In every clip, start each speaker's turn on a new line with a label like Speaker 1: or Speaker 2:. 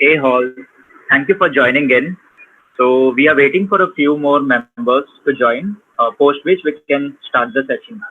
Speaker 1: Hey all, thank you for joining in. So we are waiting for a few more members to join, post which we can start the session.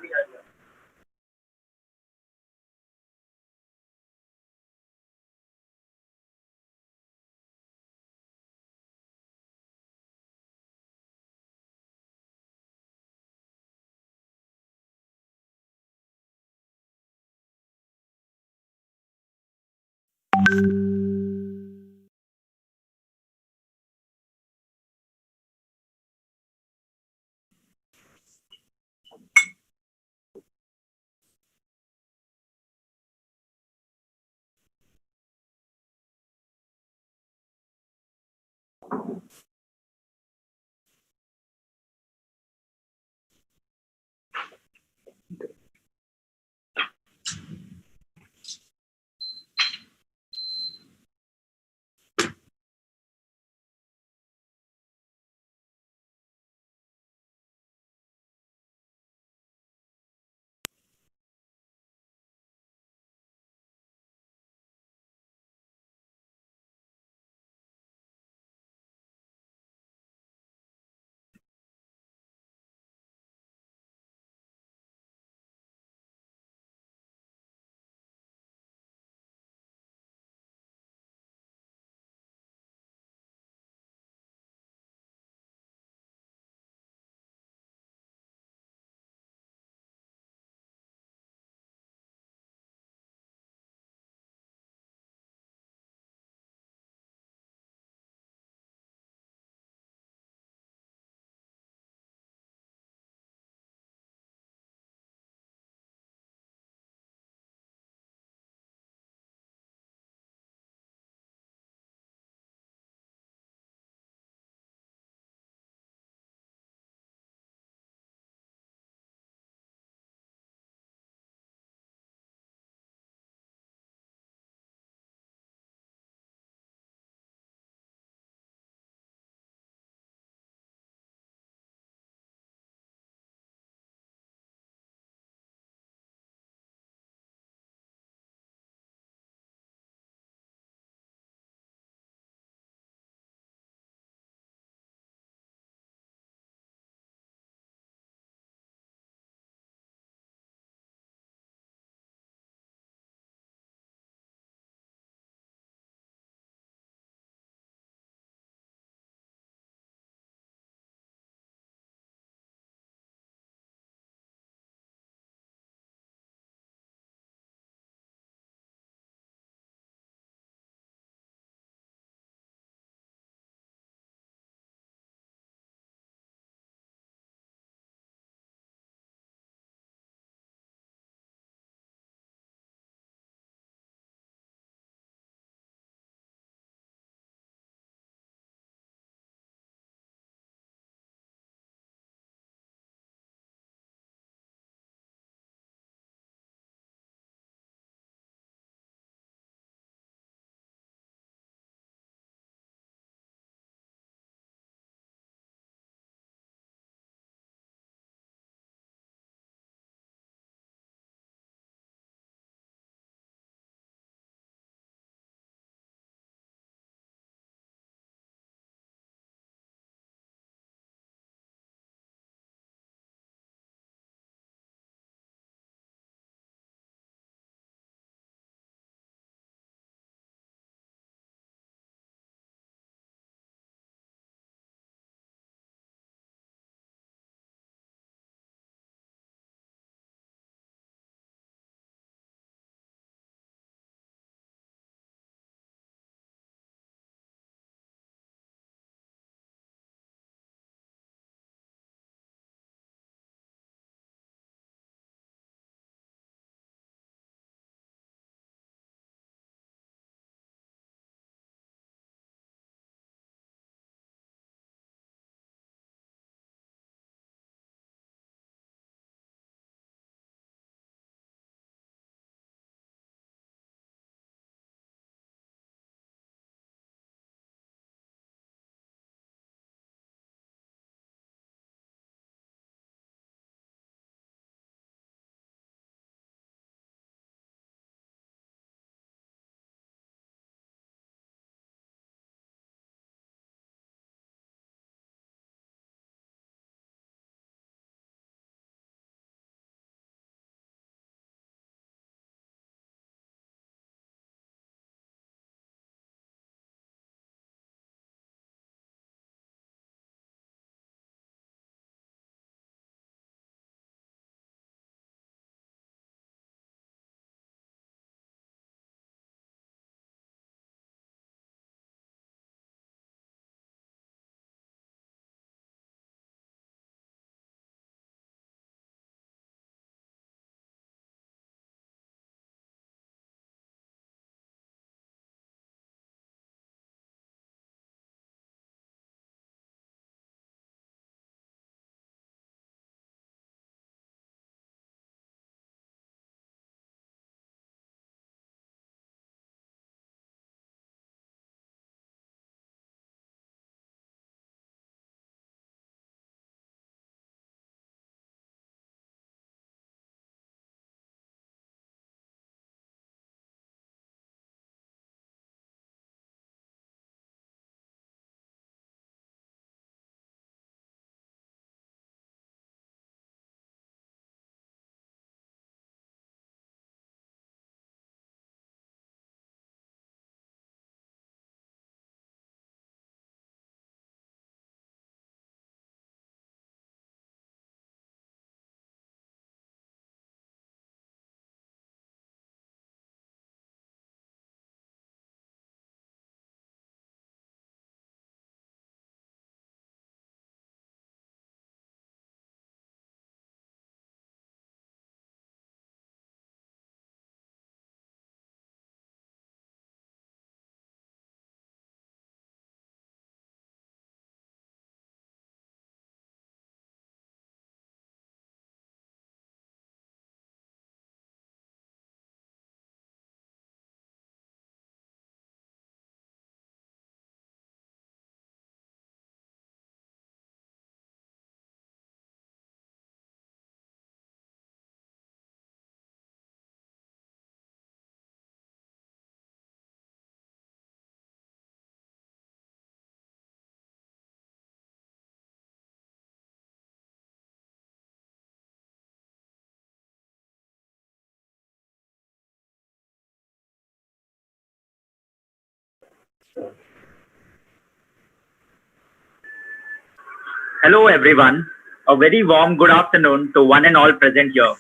Speaker 1: Hello everyone. A very warm good afternoon to one and all present here.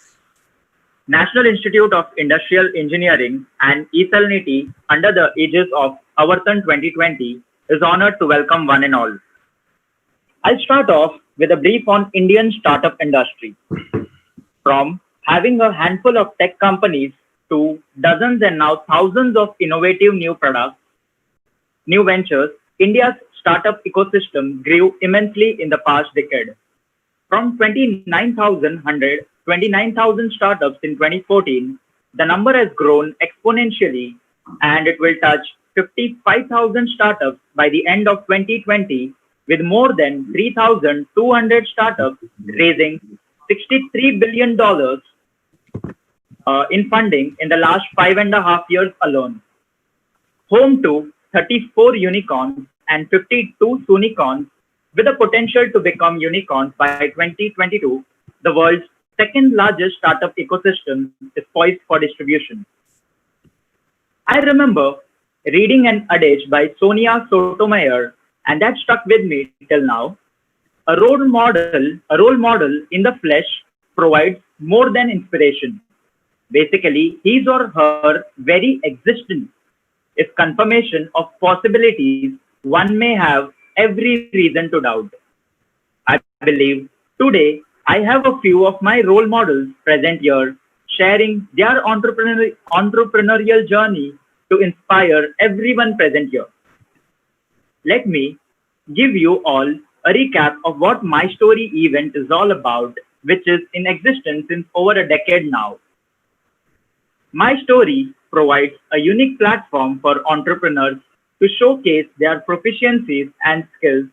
Speaker 1: National Institute of Industrial Engineering and E-Cell NITIE under the aegis of Avartan 2020 is honored to welcome one and all. I'll start off with a brief on Indian startup industry. From having a handful of tech companies to dozens and now thousands of innovative new products, new ventures, India's startup ecosystem grew immensely in the past decade. From 29,000 startups in 2014, the number has grown exponentially and it will touch 55,000 startups by the end of 2020, with more than 3,200 startups raising $63 billion in funding in the last 5.5 years alone. Home to 34 unicorns and 52 unicorns with the potential to become unicorns by 2022, the world's second largest startup ecosystem is poised for distribution. I remember reading an adage by Sonia Sotomayor, and that stuck with me till now. A role model in the flesh provides more than inspiration. Basically, his or her very existence is confirmation of possibilities one may have every reason to doubt. I believe today I have a few of my role models present here sharing their entrepreneurial journey to inspire everyone present here. Let me give you all a recap of what My Story event is all about, which is in existence since over a decade now. My Story provides a unique platform for entrepreneurs to showcase their proficiencies and skills.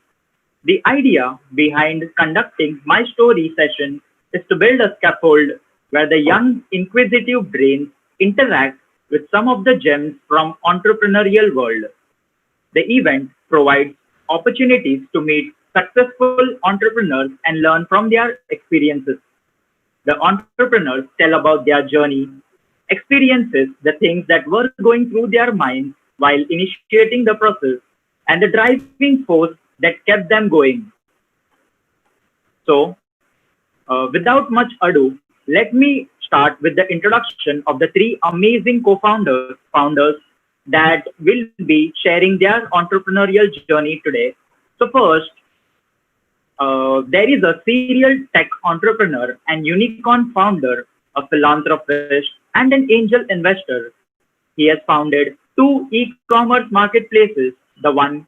Speaker 1: The idea behind conducting My Story session is to build a scaffold where the young, inquisitive brains interact with some of the gems from entrepreneurial world. The event provides opportunities to meet successful entrepreneurs and learn from their experiences. The entrepreneurs tell about their journey, experiences, the things that were going through their minds while initiating the process, and the driving force that kept them going. So, without much ado, let me start with the introduction of the three amazing founders that will be sharing their entrepreneurial journey today. So first, there is a serial tech entrepreneur and unicorn founder, a philanthropist, and an angel investor. He has founded two e-commerce marketplaces, the one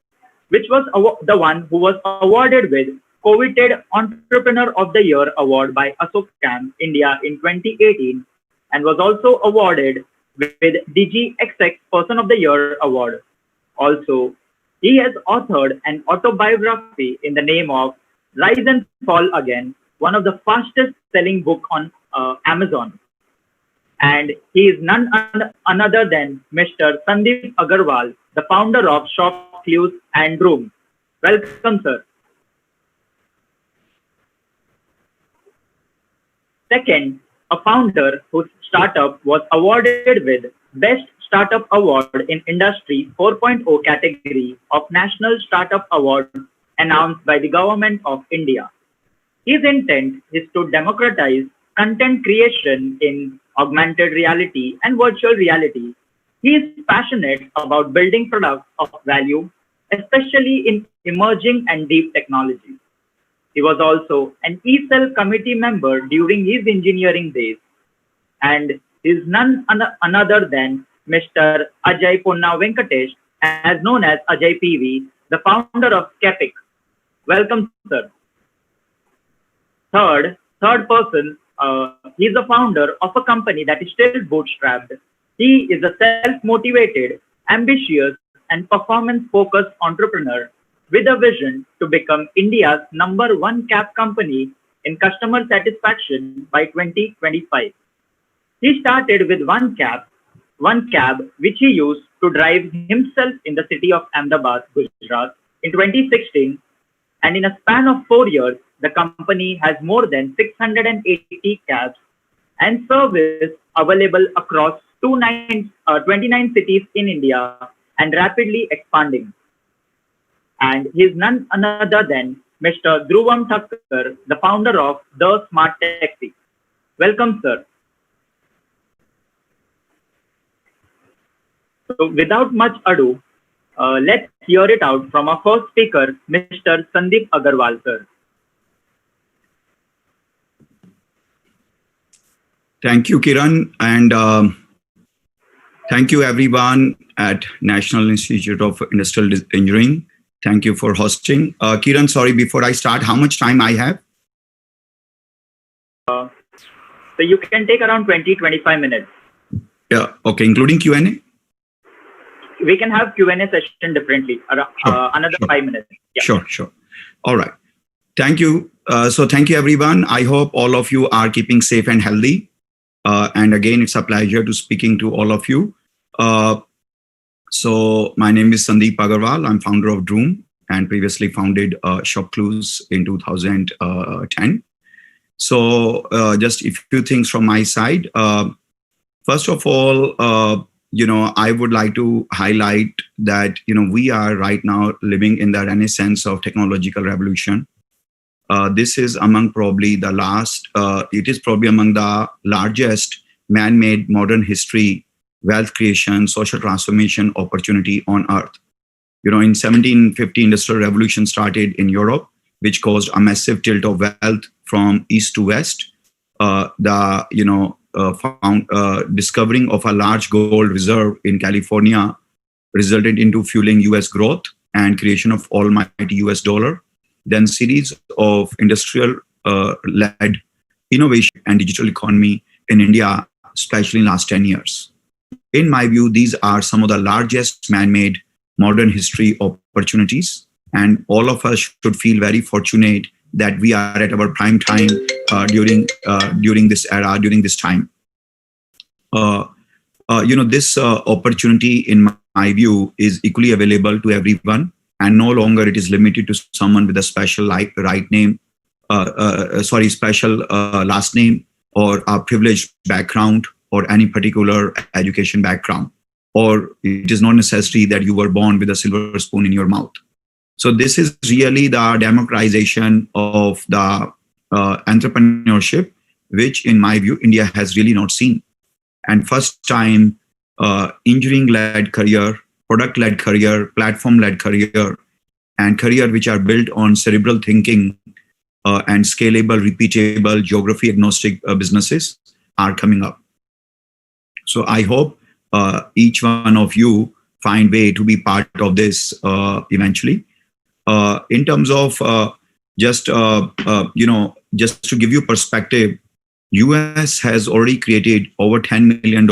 Speaker 1: who was awarded with Coveted Entrepreneur of the Year award by Asokam India in 2018, and was also awarded with DGXX Person of the Year award. Also, he has authored an autobiography in the name of Rise and Fall Again, one of the fastest selling book on Amazon. And he is none other than Mr. Sandeep Aggarwal, the founder of ShopClues and Droom. Welcome, sir. Second, a founder whose startup was awarded with Best Startup Award in Industry 4.0 category of National Startup Award announced by the Government of India. His intent is to democratize content creation in augmented reality and virtual reality. He is passionate about building products of value, especially in emerging and deep technologies. He was also an E-Cell committee member during his engineering days, and is none other than Mr. Ajay Venkatesh, as known as Ajay PV, the founder of Scapic. Welcome, sir. Third person, he's the founder of a company that is still bootstrapped. He is a self-motivated, ambitious, and performance-focused entrepreneur with a vision to become India's #1 cab company in customer satisfaction by 2025. He started with one cab which he used to drive himself in the city of Ahmedabad, Gujarat in 2016, and in a span of 4 years, the company has more than 680 cabs and service available across 29 cities in India and rapidly expanding. And he is none other than Mr. Dhruvam Tacker, the founder of The Smart Taxi. Welcome, sir. So without much ado, let's hear it out from our first speaker, Mr. Sandeep Aggarwal, sir.
Speaker 2: Thank you, Kiran, and thank you everyone at National Institute of Industrial Engineering. Thank you for hosting. Kiran, sorry, before I start, how much time I have?
Speaker 1: So you can take around 20-25 minutes.
Speaker 2: Yeah, okay, including Q&A?
Speaker 1: We can have Q&A session differently, another 5 minutes.
Speaker 2: Yeah. Sure. All right. Thank you. So thank you, everyone. I hope all of you are keeping safe and healthy. And again, it's a pleasure to speaking to all of you. So my name is Sandeep Agarwal. I'm founder of Droom and previously founded ShopClues in 2010. So just a few things from my side. First of all, I would like to highlight that, we are right now living in the renaissance of technological revolution. This is among probably the among the largest man-made modern history, wealth creation, social transformation opportunity on earth. In 1750, industrial revolution started in Europe, which caused a massive tilt of wealth from east to west. Discovering of a large gold reserve in California resulted into fueling US growth and creation of almighty US dollar. Then series of industrial led innovation and digital economy in India, especially in last 10 years. In my view, these are some of the largest man-made modern history opportunities, and all of us should feel very fortunate that we are at our prime time during this era, during this time. This opportunity, in my view, is equally available to everyone, and no longer it is limited to someone with a special special last name or a privileged background or any particular education background, or it is not necessary that you were born with a silver spoon in your mouth. So this is really the democratization of the entrepreneurship, which in my view, India has really not seen. And first time engineering-led career, product-led career, platform-led career, and career which are built on cerebral thinking and scalable, repeatable, geography-agnostic businesses are coming up. So I hope each one of you find way to be part of this eventually. In terms of just to give you perspective, US has already created over 10 million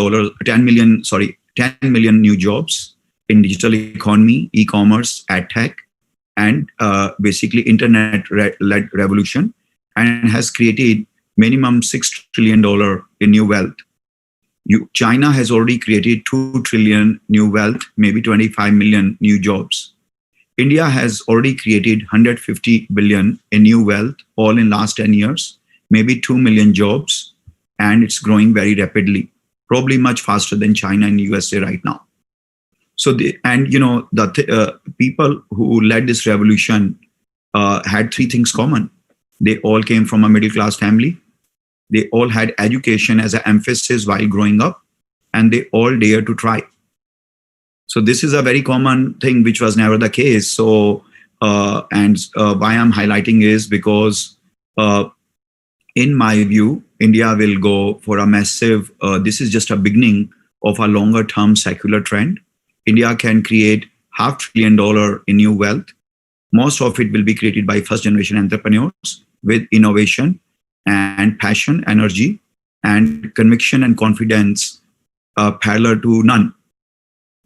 Speaker 2: new jobs in digital economy, e-commerce, ad tech, and basically internet-led revolution, and has created minimum $6 trillion in new wealth. China has already created 2 trillion new wealth, maybe 25 million new jobs. India has already created 150 billion in new wealth, all in last 10 years, maybe 2 million jobs, and it's growing very rapidly, probably much faster than China and USA right now. So, the people who led this revolution had three things common. They all came from a middle-class family. They all had education as an emphasis while growing up, and they all dared to try. So this is a very common thing, which was never the case. So, why I'm highlighting is because, in my view, India will go for a massive, this is just a beginning of a longer term secular trend. India can create $500 billion in new wealth. Most of it will be created by first generation entrepreneurs with innovation and passion, energy, and conviction and confidence parallel to none.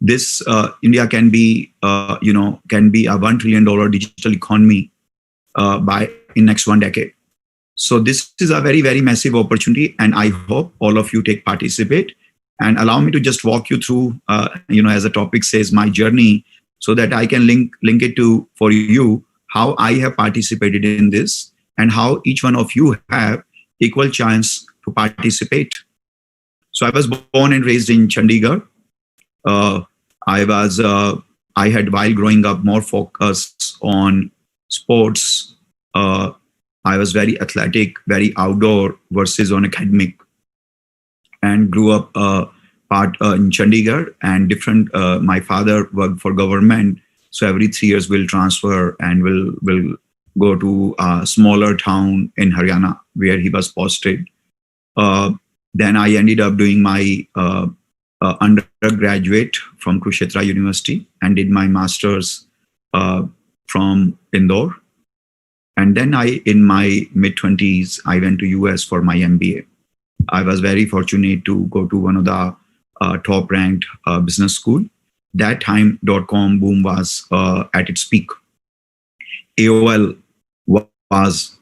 Speaker 2: This India can be a $1 trillion digital economy in next 1 decade. So this is a very, very massive opportunity, and I hope all of you participate. And allow me to just walk you through, as the topic says, my journey, so that I can link it to for you how I have participated in this and how each one of you have equal chance to participate. So I was born and raised in Chandigarh. I had, while growing up, more focus on sports, I was very athletic, very outdoor versus on academic, and grew up part in Chandigarh and different. My father worked for government, so every 3 years we'll transfer and will go to a smaller town in Haryana where he was posted. Then I ended up doing my undergraduate from Kurukshetra University and did my master's from Indore. And then in my mid-20s, I went to US for my MBA. I was very fortunate to go to one of the top-ranked business school. That time, .com boom was at its peak. AOL was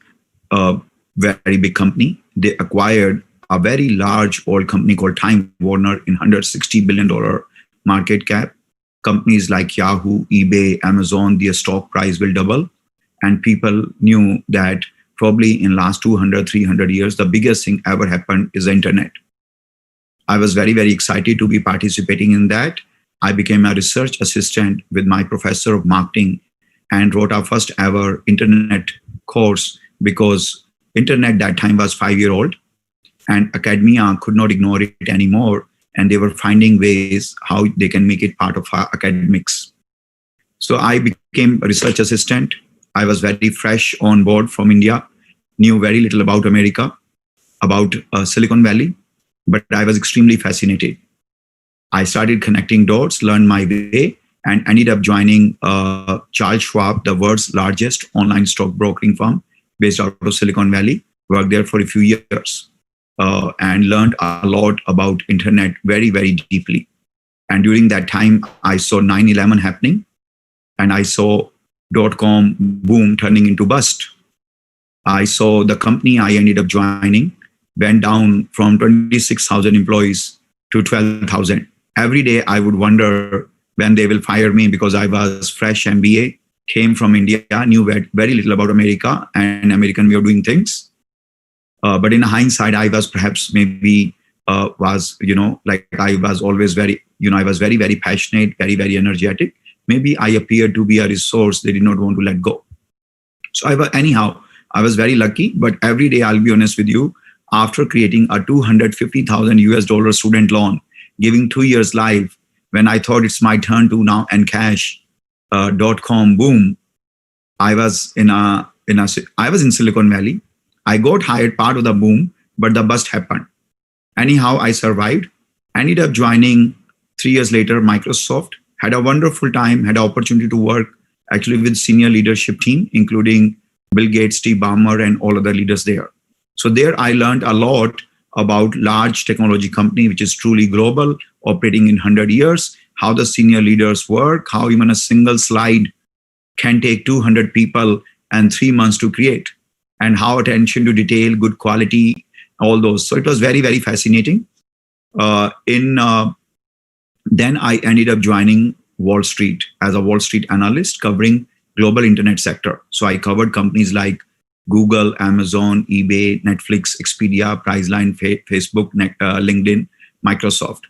Speaker 2: a very big company. They acquired a very large old company called Time Warner in $160 billion market cap. Companies like Yahoo, eBay, Amazon, their stock price will double. And people knew that probably in last 200, 300 years, the biggest thing ever happened is the internet. I was very, very excited to be participating in that. I became a research assistant with my professor of marketing and wrote our first ever internet course because internet that time was 5-year-old and academia could not ignore it anymore. And they were finding ways how they can make it part of our academics. So I became a research assistant. I was very fresh on board from India, knew very little about America, about Silicon Valley, but I was extremely fascinated. I started connecting dots, learned my way, and ended up joining Charles Schwab, the world's largest online stock brokering firm based out of Silicon Valley. Worked there for a few years and learned a lot about internet very, very deeply. And during that time, I saw 9/11 happening, and I saw .com boom turning into bust. I saw the company I ended up joining went down from 26,000 employees to 12,000. Every day I would wonder when they will fire me because I was fresh MBA, came from India, knew very little about America and American way of doing things. But in hindsight, I was perhaps maybe I was always very, I was very, very passionate, very, very energetic. Maybe I appeared to be a resource they did not want to let go. So I was very lucky, but every day I'll be honest with you, after creating a $250,000 student loan, giving 2 years life, when I thought it's my turn to now encash .com boom, I was in Silicon Valley. I got hired part of the boom, but the bust happened. Anyhow, I survived, ended up joining 3 years later, Microsoft, had a wonderful time, had an opportunity to work actually with senior leadership team, including Bill Gates, Steve Ballmer, and all other leaders there. So there I learned a lot about large technology company, which is truly global, operating in 100 years, how the senior leaders work, how even a single slide can take 200 people and 3 months to create, and how attention to detail, good quality, all those. So it was very, very fascinating. Then I ended up joining Wall Street as a Wall Street analyst covering global internet sector. So I covered companies like Google, Amazon, eBay, Netflix, Expedia, Priceline, Facebook, LinkedIn, Microsoft.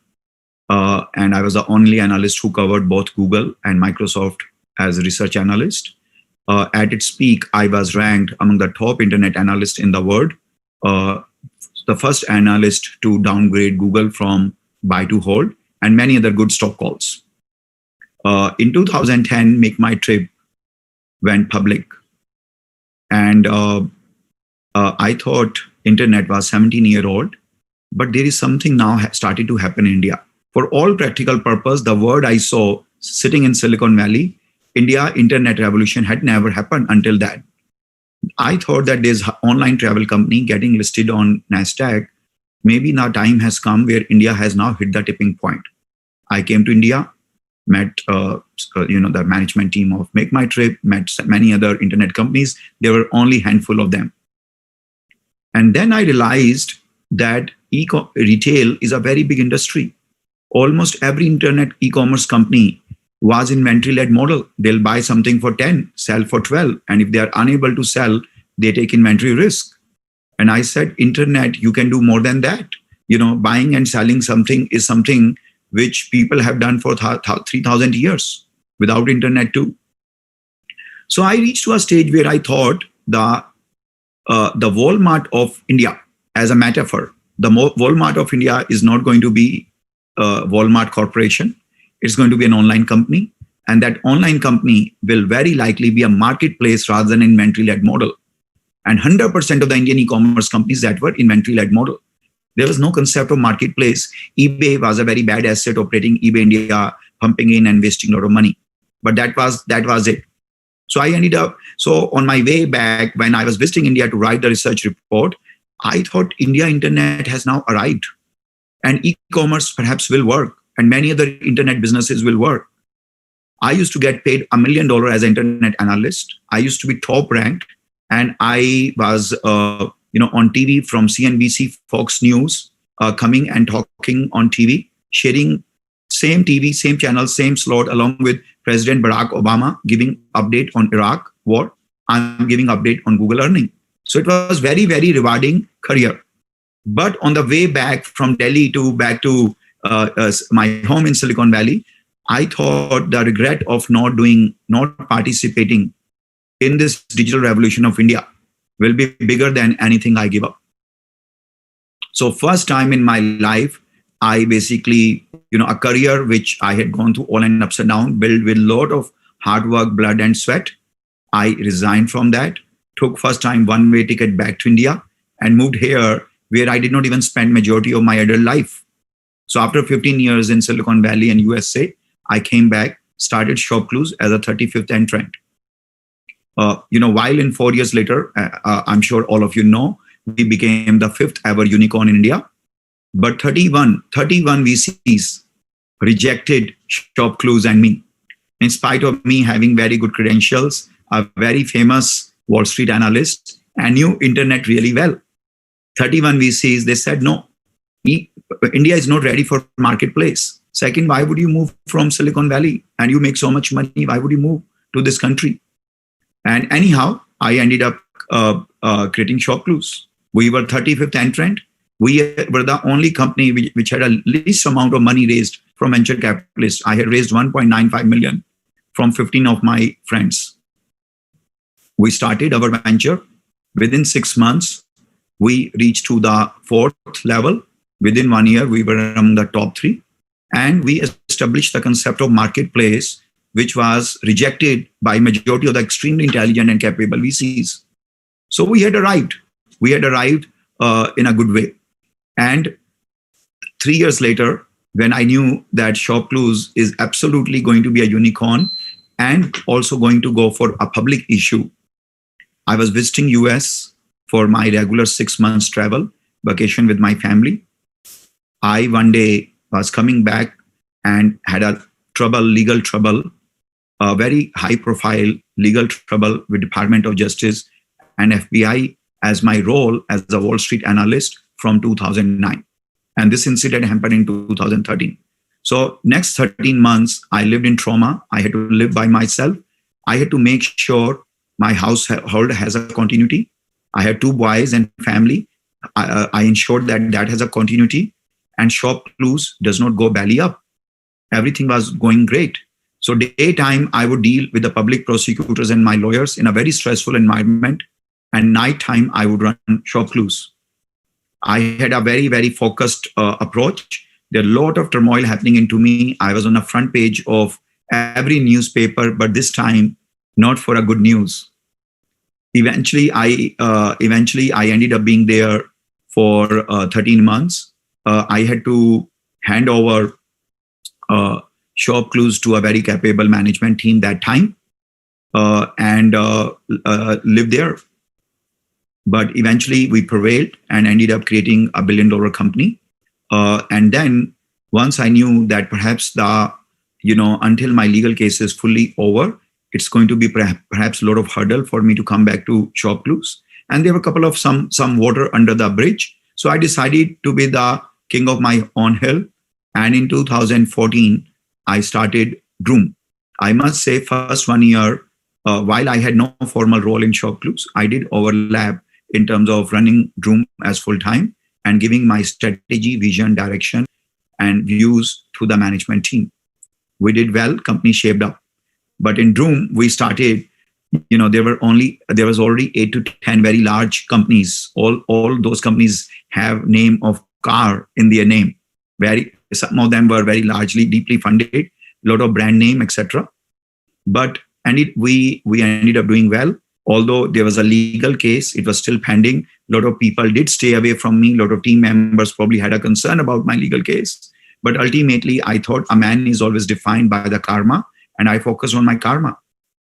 Speaker 2: And I was the only analyst who covered both Google and Microsoft as a research analyst. At its peak, I was ranked among the top internet analysts in the world, the first analyst to downgrade Google from buy to hold, and many other good stock calls. In 2010, Make My Trip went public. And I thought internet was 17-year-old, but there is something now started to happen in India. For all practical purpose, the word I saw sitting in Silicon Valley, India internet revolution had never happened until that. I thought that there's an online travel company getting listed on NASDAQ. Maybe now time has come where India has now hit the tipping point. I came to India, met the management team of Make My Trip, met many other internet companies. There were only a handful of them. And then I realized that retail is a very big industry. Almost every internet e-commerce company was inventory-led model. They'll buy something for 10, sell for 12. And if they are unable to sell, they take inventory risk. And I said, internet, you can do more than that. Buying and selling something is something which people have done for 3,000 years without internet too. So I reached to a stage where I thought the Walmart of India as a metaphor. The Walmart of India is not going to be Walmart Corporation. It's going to be an online company. And that online company will very likely be a marketplace rather than inventory-led model. And 100% of the Indian e-commerce companies that were inventory-led model. There was no concept of marketplace. eBay was a very bad asset operating eBay India, pumping in and wasting a lot of money. But that was it. So I ended up, so on my way back, when I was visiting India to write the research report, I thought India internet has now arrived and e-commerce perhaps will work and many other internet businesses will work. I used to get paid $1 million as an internet analyst. I used to be top ranked and I was on TV from CNBC, Fox News, coming and talking on TV, sharing same TV, same channel, same slot, along with President Barack Obama giving update on Iraq war. I'm giving update on Google earning. So it was very, very rewarding career. But on the way back from Delhi back to my home in Silicon Valley, I thought the regret of not participating in this digital revolution of India will be bigger than anything I give up. So first time in my life, I basically, a career which I had gone through all and ups and downs, built with a lot of hard work, blood and sweat. I resigned from that, took first time one-way ticket back to India and moved here where I did not even spend majority of my adult life. So after 15 years in Silicon Valley and USA, I came back, started ShopClues as a 35th entrant. While in 4 years later, I'm sure all of you know, we became the 5th ever unicorn in India. But 31 VCs rejected ShopClues and me. In spite of me having very good credentials, a very famous Wall Street analyst, and knew internet really well. 31 VCs, they said, no, India is not ready for marketplace. Second, why would you move from Silicon Valley and you make so much money? Why would you move to this country? And anyhow, I ended up creating ShopClues. We were 35th entrant. We were the only company which had a least amount of money raised from venture capitalists. I had raised 1.95 million from 15 of my friends. We started our venture. Within 6 months, we reached to the 4th level. Within 1 year, we were among the top 3. And we established the concept of marketplace, which was rejected by majority of the extremely intelligent and capable VCs. So we had arrived. We had arrived in a good way. And 3 years later, when I knew that ShopClues is absolutely going to be a unicorn and also going to go for a public issue, I was visiting US for my regular 6 months travel, vacation with my family. I one day was coming back and had a legal trouble, a very high profile legal trouble with Department of Justice and FBI as my role as a Wall Street analyst from 2009. And this incident happened in 2013. So next 13 months, I lived in trauma. I had to live by myself. I had to make sure my household has a continuity. I had 2 boys and family. I ensured that has a continuity. And ShopClues does not go belly up. Everything was going great. So daytime, I would deal with the public prosecutors and my lawyers in a very stressful environment. And nighttime, I would run ShopClues. I had a very, very focused approach. There are a lot of turmoil happening into me. I was on the front page of every newspaper, but this time, not for a good news. Eventually, I ended up being there for 13 months. I had to hand over ShopClues to a very capable management team that time and live there. But eventually we prevailed and ended up creating a $1 billion company. And then once I knew that perhaps until my legal case is fully over, it's going to be perhaps a lot of hurdle for me to come back to ShopClues. And there were a couple of some water under the bridge. So I decided to be the king of my own hill. And in 2014, I started Droom. I must say first 1 year, while I had no formal role in ShopClues, I did overlap in terms of running Droom as full-time and giving my strategy, vision, direction, and views to the management team. We did well, company shaped up. But in Droom, we started there was already 8 to 10 very large companies. All those companies have name of car in their name. Some of them were very largely deeply funded, a lot of brand name, etc. But we ended up doing well. Although there was a legal case, it was still pending. A lot of people did stay away from me. A lot of team members probably had a concern about my legal case. But ultimately, I thought a man is always defined by the karma, and I focused on my karma.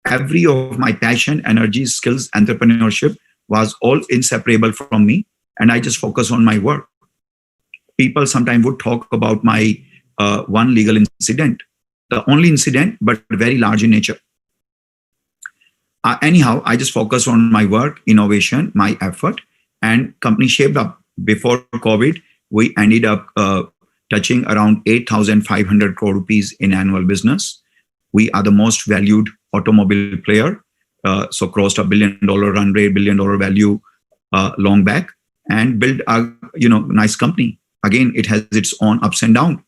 Speaker 2: Every of my passion, energy, skills, entrepreneurship was all inseparable from me, and I just focused on my work. People sometimes would talk about my one legal incident, the only incident, but very large in nature. Anyhow, I just focused on my work, innovation, my effort, and company shaped up. Before COVID, we ended up touching around 8,500 crore rupees in annual business. We are the most valued automobile player, so crossed $1 billion run rate, $1 billion value long back, and built a nice company. Again, it has its own ups and downs,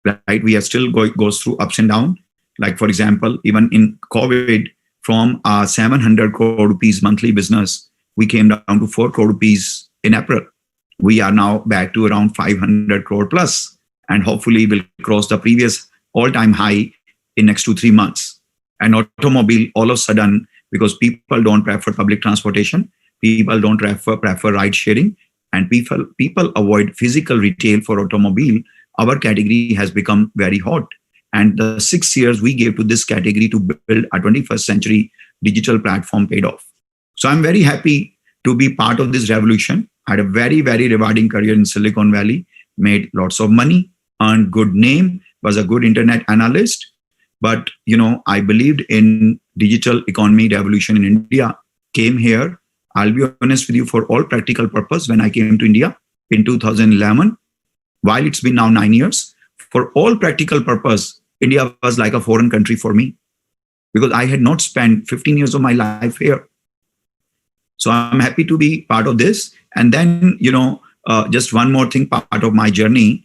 Speaker 2: right? We are still goes through ups and downs. Like for example, even in COVID, from 700 crore rupees monthly business, we came down to 4 crore rupees in April. We are now back to around 500 crore plus, and hopefully will cross the previous all-time high in next 2-3 months. And automobile, all of a sudden, because people don't prefer public transportation, people don't prefer ride sharing, and people avoid physical retail for automobile, our category has become very hot. And the 6 years we gave to this category to build a 21st century digital platform paid off. So I'm very happy to be part of this revolution. I had a very, very rewarding career in Silicon Valley, made lots of money, earned good name, was a good internet analyst. But, I believed in digital economy revolution in India, came here. I'll be honest with you, for all practical purpose, when I came to India in 2011, while it's been now 9 years, for all practical purpose, India was like a foreign country for me, because I had not spent 15 years of my life here. So I'm happy to be part of this. And then, just one more thing, part of my journey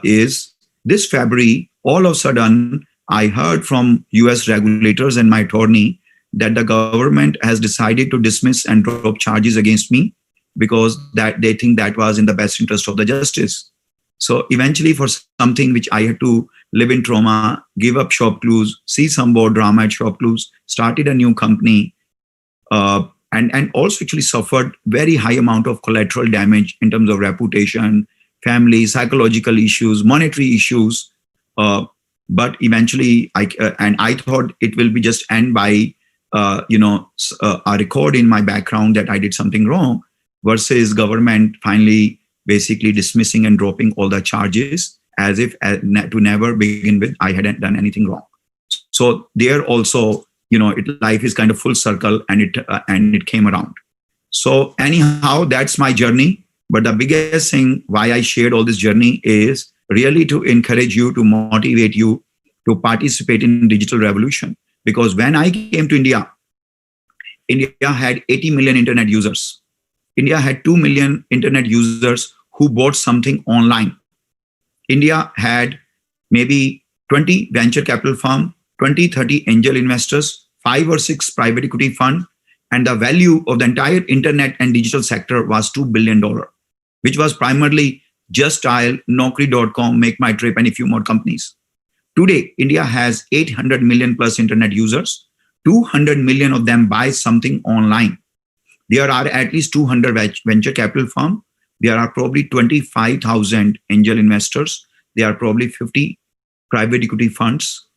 Speaker 2: is this February, all of a sudden, I heard from US regulators and my attorney that the government has decided to dismiss and drop charges against me because that they think that was in the best interest of the justice. So eventually, for something which I had to live in trauma, give up ShopClues, see some more drama at ShopClues, started a new company, and also actually suffered very high amount of collateral damage in terms of reputation, family, psychological issues, monetary issues. But eventually, I thought it will be just end by a record in my background that I did something wrong, versus government finally basically dismissing and dropping all the charges as if to never begin with I hadn't done anything wrong. So there also, life is kind of full circle, and it came around. So anyhow, that's my journey. But the biggest thing why I shared all this journey is really to encourage you, to motivate you to participate in digital revolution. Because when I came to India, India had 80 million internet users. India had 2 million internet users who bought something online. India had maybe 20 venture capital firm, 20-30 angel investors, 5 or 6 private equity fund, and the value of the entire internet and digital sector was $2 billion, which was primarily Just Dial, Naukri.com, Make My Trip, and a few more companies. Today, India has 800 million plus internet users. 200 million of them buy something online. There are at least 200 venture capital firms. There are probably 25,000 angel investors. There are probably 50 private equity funds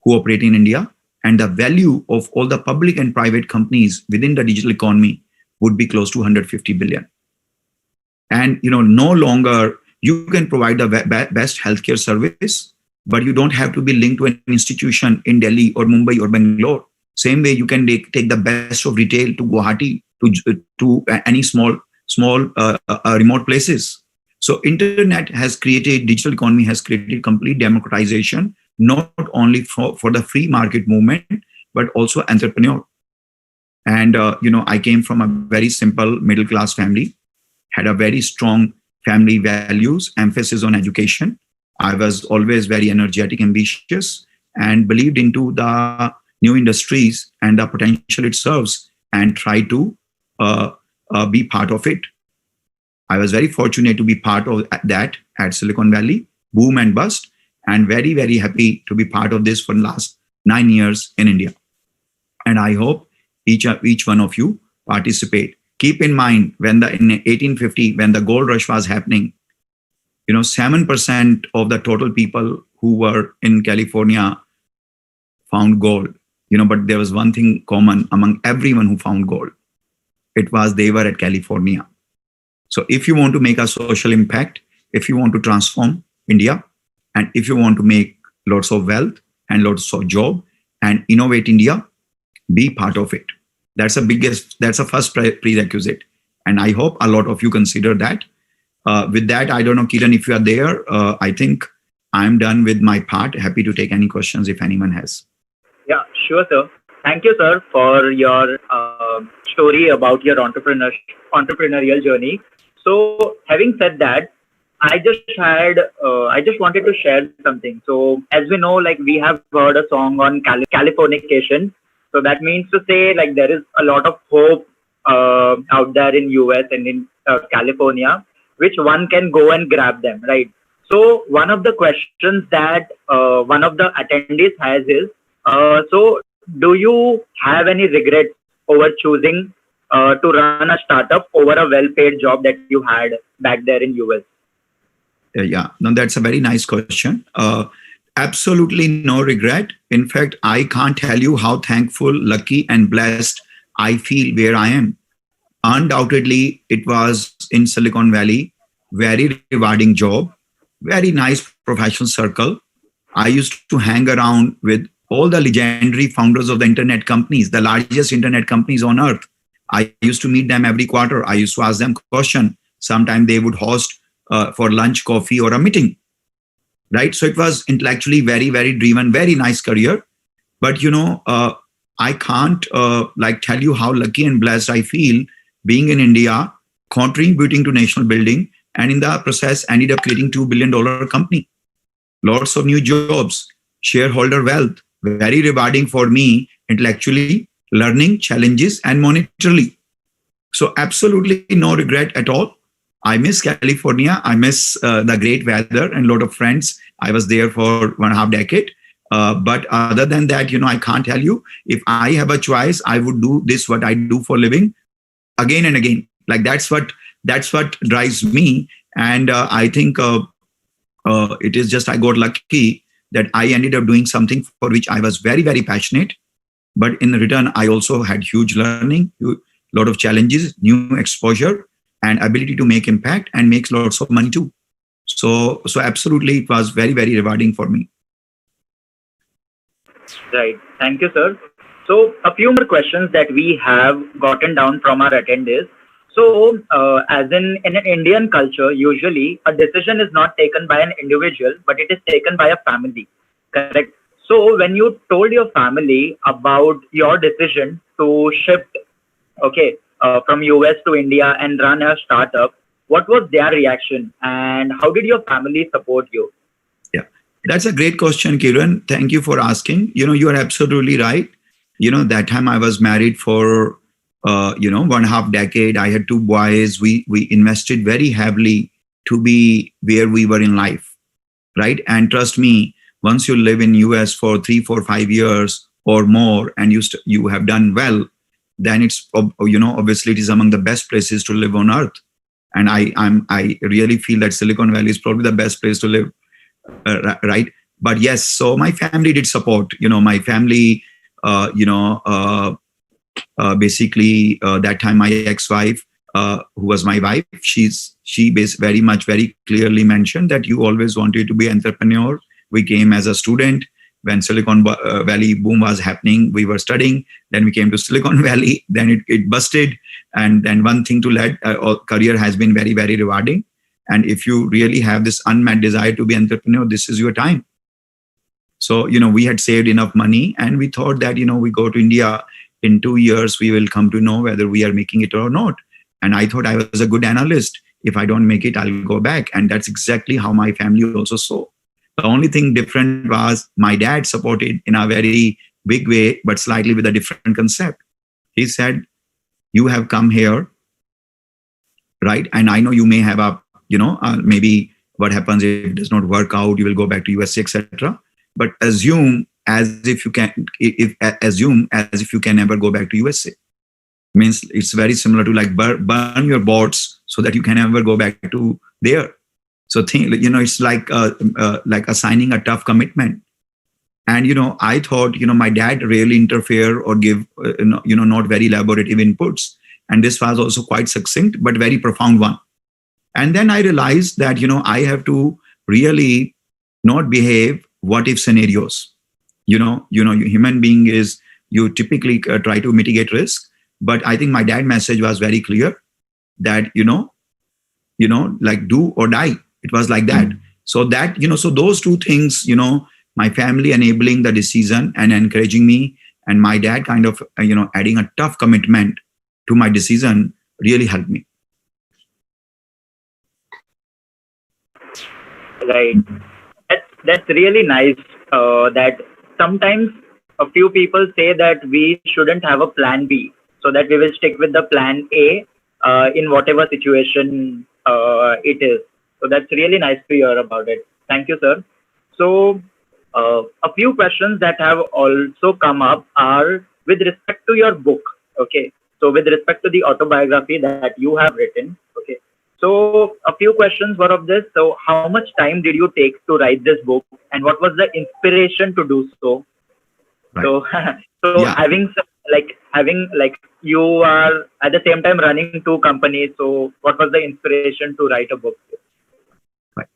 Speaker 2: who operate in India. And the value of all the public and private companies within the digital economy would be close to 150 billion. And no longer you can provide the best healthcare service, but you don't have to be linked to an institution in Delhi or Mumbai or Bangalore. Same way you can take the best of retail to Guwahati, to any small remote places. So internet has created, digital economy has created complete democratization, not only for the free market movement, but also entrepreneur. And, I came from a very simple middle class family, had a very strong family values, emphasis on education. I was always very energetic, ambitious, and believed into the new industries and the potential it serves and try to be part of it. I was very fortunate to be part of that at Silicon Valley, boom and bust, and very, very happy to be part of this for the last 9 years in India. And I hope each one of you participate. Keep in mind, in 1850, when the gold rush was happening, 7% of the total people who were in California found gold. But there was one thing common among everyone who found gold. It was they were at California. So if you want to make a social impact, if you want to transform India, and if you want to make lots of wealth and lots of job and innovate India, be part of it. That's a first prerequisite. And I hope a lot of you consider that. With that, I don't know, Kiran, if you are there, I think I'm done with my part. Happy to take any questions if anyone has.
Speaker 1: Yeah, sure, sir. Thank you, sir, for your story about your entrepreneurial journey. So, having said that, I just wanted to share something. So, as we know, like we have heard a song on Californication. So that means to say, like there is a lot of hope out there in US and in California, which one can go and grab them, right? So one of the questions that one of the attendees has is, so do you have any regrets over choosing to run a startup over a well-paid job that you had back there in US?
Speaker 2: Yeah, no, that's a very nice question. Absolutely no regret. In fact, I can't tell you how thankful, lucky, and blessed I feel where I am. Undoubtedly, it was in Silicon Valley, very rewarding job, very nice professional circle. I used to hang around with all the legendary founders of the internet companies, the largest internet companies on earth. I used to meet them every quarter. I used to ask them questions. Sometimes they would host for lunch, coffee, or a meeting. Right. So it was intellectually very, very driven, very nice career. But, I can't tell you how lucky and blessed I feel being in India, contributing to national building, and in the process ended up creating $2 billion company. Lots of new jobs, shareholder wealth, very rewarding for me intellectually, learning, challenges, and monetarily. So absolutely no regret at all. I miss California. I miss the great weather and a lot of friends. I was there for 1.5 decades. But other than that, I can't tell you. If I have a choice, I would do this, what I do for living, again and again. Like that's what drives me. And I think it is just I got lucky that I ended up doing something for which I was very, very passionate. But in return, I also had huge learning, a lot of challenges, new exposure, and ability to make impact and makes lots of money too. So absolutely, it was very, very rewarding for me.
Speaker 1: Right. Thank you, sir. So a few more questions that we have gotten down from our attendees. So as in an Indian culture, usually a decision is not taken by an individual, but it is taken by a family. Correct. So when you told your family about your decision to shift, from US to India and run a startup, what was their reaction and how did your family support you?
Speaker 2: Yeah, that's a great question, Kiran. Thank you for asking. You are absolutely right. That time I was married for, 1.5 decades. I had 2 boys. We invested very heavily to be where we were in life, right? And trust me, once you live in US for 3, 4, 5 years or more, and you have done well, then it's, obviously it is among the best places to live on earth. And I really feel that Silicon Valley is probably the best place to live, right? But yes, so my family did support, my family, basically that time my ex-wife, who was my wife, she very clearly mentioned that you always wanted to be an entrepreneur. We came as a student. When Silicon Valley boom was happening, we were studying. Then we came to Silicon Valley. Then it busted. And then one thing to let career has been very, very rewarding. And if you really have this unmet desire to be an entrepreneur, this is your time. So, we had saved enough money and we thought that, we go to India in 2 years, we will come to know whether we are making it or not. And I thought I was a good analyst. If I don't make it, I'll go back. And that's exactly how my family also saw. The only thing different was my dad supported in a very big way, but slightly with a different concept. He said, you have come here, right? And I know you may have a, maybe what happens if it does not work out, you will go back to USA, etc. But assume as if you can, assume as if you can never go back to USA. Means it's very similar to like burn your boats so that you can never go back to there. So think, it's like assigning a tough commitment. And, I thought, my dad rarely interfere or give, not very elaborative inputs. And this was also quite succinct, but very profound one. And then I realized that, I have to really not behave what if scenarios. Human being is, you typically try to mitigate risk. But I think my dad's message was very clear that, like do or die. It was like that. So that, so those two things, my family enabling the decision and encouraging me, and my dad kind of, adding a tough commitment to my decision really helped me.
Speaker 1: Right. That's really nice. That sometimes a few people say that we shouldn't have a plan B, so that we will stick with the plan A in whatever situation it is. So that's really nice to hear about it. Thank you, sir. So a few questions that have also come up are with respect to your book. Okay. So with respect to the autobiography that you have written. Okay. So a few questions were of this. So how much time did you take to write this book, and what was the inspiration to do so? Right. So yeah. having you are at the same time running two companies. So what was the inspiration to write a book?
Speaker 2: Right.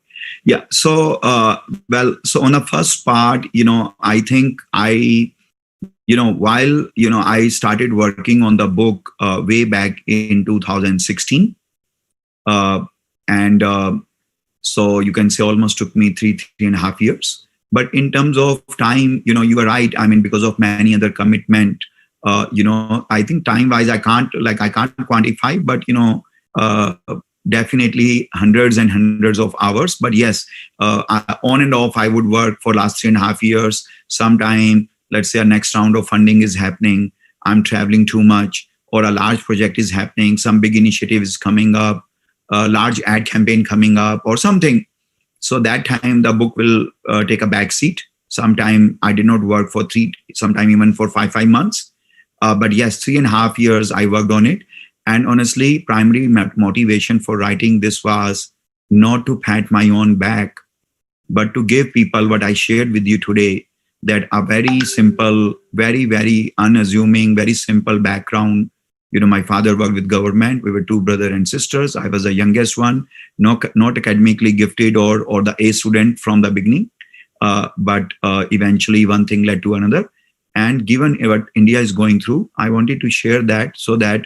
Speaker 2: Yeah. So, so on the first part, I think while, I started working on the book way back in 2016. So you can say almost took me three and a half years. But in terms of time, you are right. I mean, because of many other commitment, I think time-wise, I can't quantify, but, definitely hundreds and hundreds of hours. But yes, on and off, I would work for last 3.5 years. Sometime, let's say a next round of funding is happening, I'm traveling too much, or a large project is happening, some big initiative is coming up, a large ad campaign coming up or something. So that time the book will take a back seat. Sometime I did not work for sometime even for five months. But yes, 3.5 years I worked on it. And honestly, primary motivation for writing this was not to pat my own back, but to give people what I shared with you today, that a very simple, very, very unassuming, very simple background. My father worked with government. We were two brothers and sisters. I was the youngest one, not academically gifted or the A student from the beginning. But eventually one thing led to another. And given what India is going through, I wanted to share that so that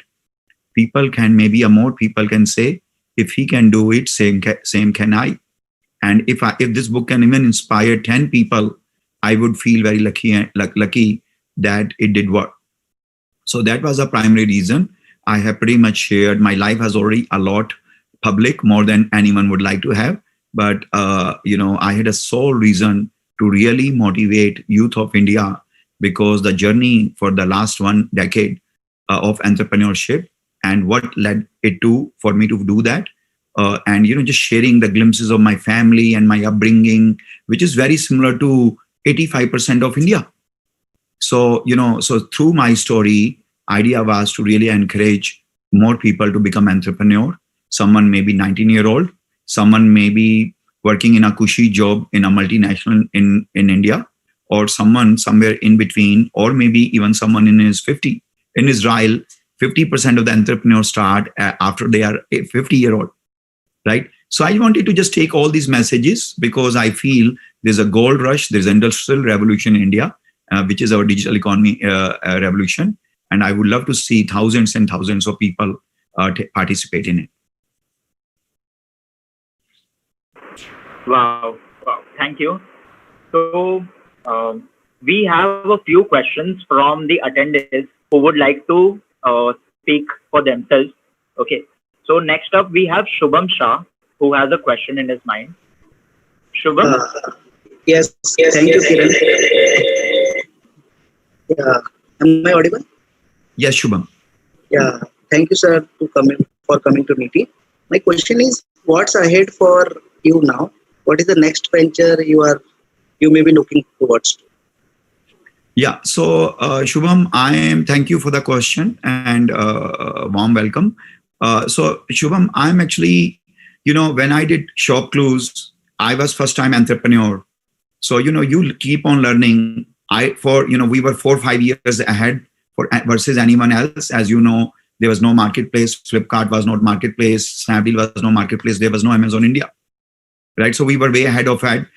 Speaker 2: more people can say, if he can do it, same can I. And if this book can even inspire 10 people, I would feel very lucky that it did work. So that was a primary reason. I have pretty much shared. My life has already a lot public, more than anyone would like to have. But, I had a sole reason to really motivate youth of India, because the journey for the last 1 decade of entrepreneurship and what led it to for me to do that. And, just sharing the glimpses of my family and my upbringing, which is very similar to 85% of India. So, so through my story, idea was to really encourage more people to become entrepreneur. Someone may be 19-year-old, someone may be working in a cushy job in a multinational in India, or someone somewhere in between, or maybe even someone in his 50. In Israel, 50% of the entrepreneurs start after they are 50-year-old, right? So I wanted to just take all these messages because I feel there's a gold rush, there's an industrial revolution in India, which is our digital economy revolution. And I would love to see thousands and thousands of people participate in it.
Speaker 1: Wow. Thank you. So we have a few questions from the attendees who would like to speak for themselves. Okay. So next up, we have Shubham Shah, who has a question in his mind. Shubham?
Speaker 3: Yes. Thank you, Kiran. Yeah. Am I audible?
Speaker 2: Yes, Shubham.
Speaker 3: Yeah. Thank you, sir, for coming to NITIE. My question is, what's ahead for you now? What is the next venture you may be looking towards?
Speaker 2: Yeah. So, Shubham, thank you for the question and warm welcome. So, Shubham, I'm actually, when I did ShopClues, I was first time entrepreneur. So, you keep on learning. We were 4 or 5 years ahead versus anyone else. As you know, there was no marketplace. Flipkart was not marketplace. Snapdeal was no marketplace. There was no Amazon India, right? So we were way ahead of it.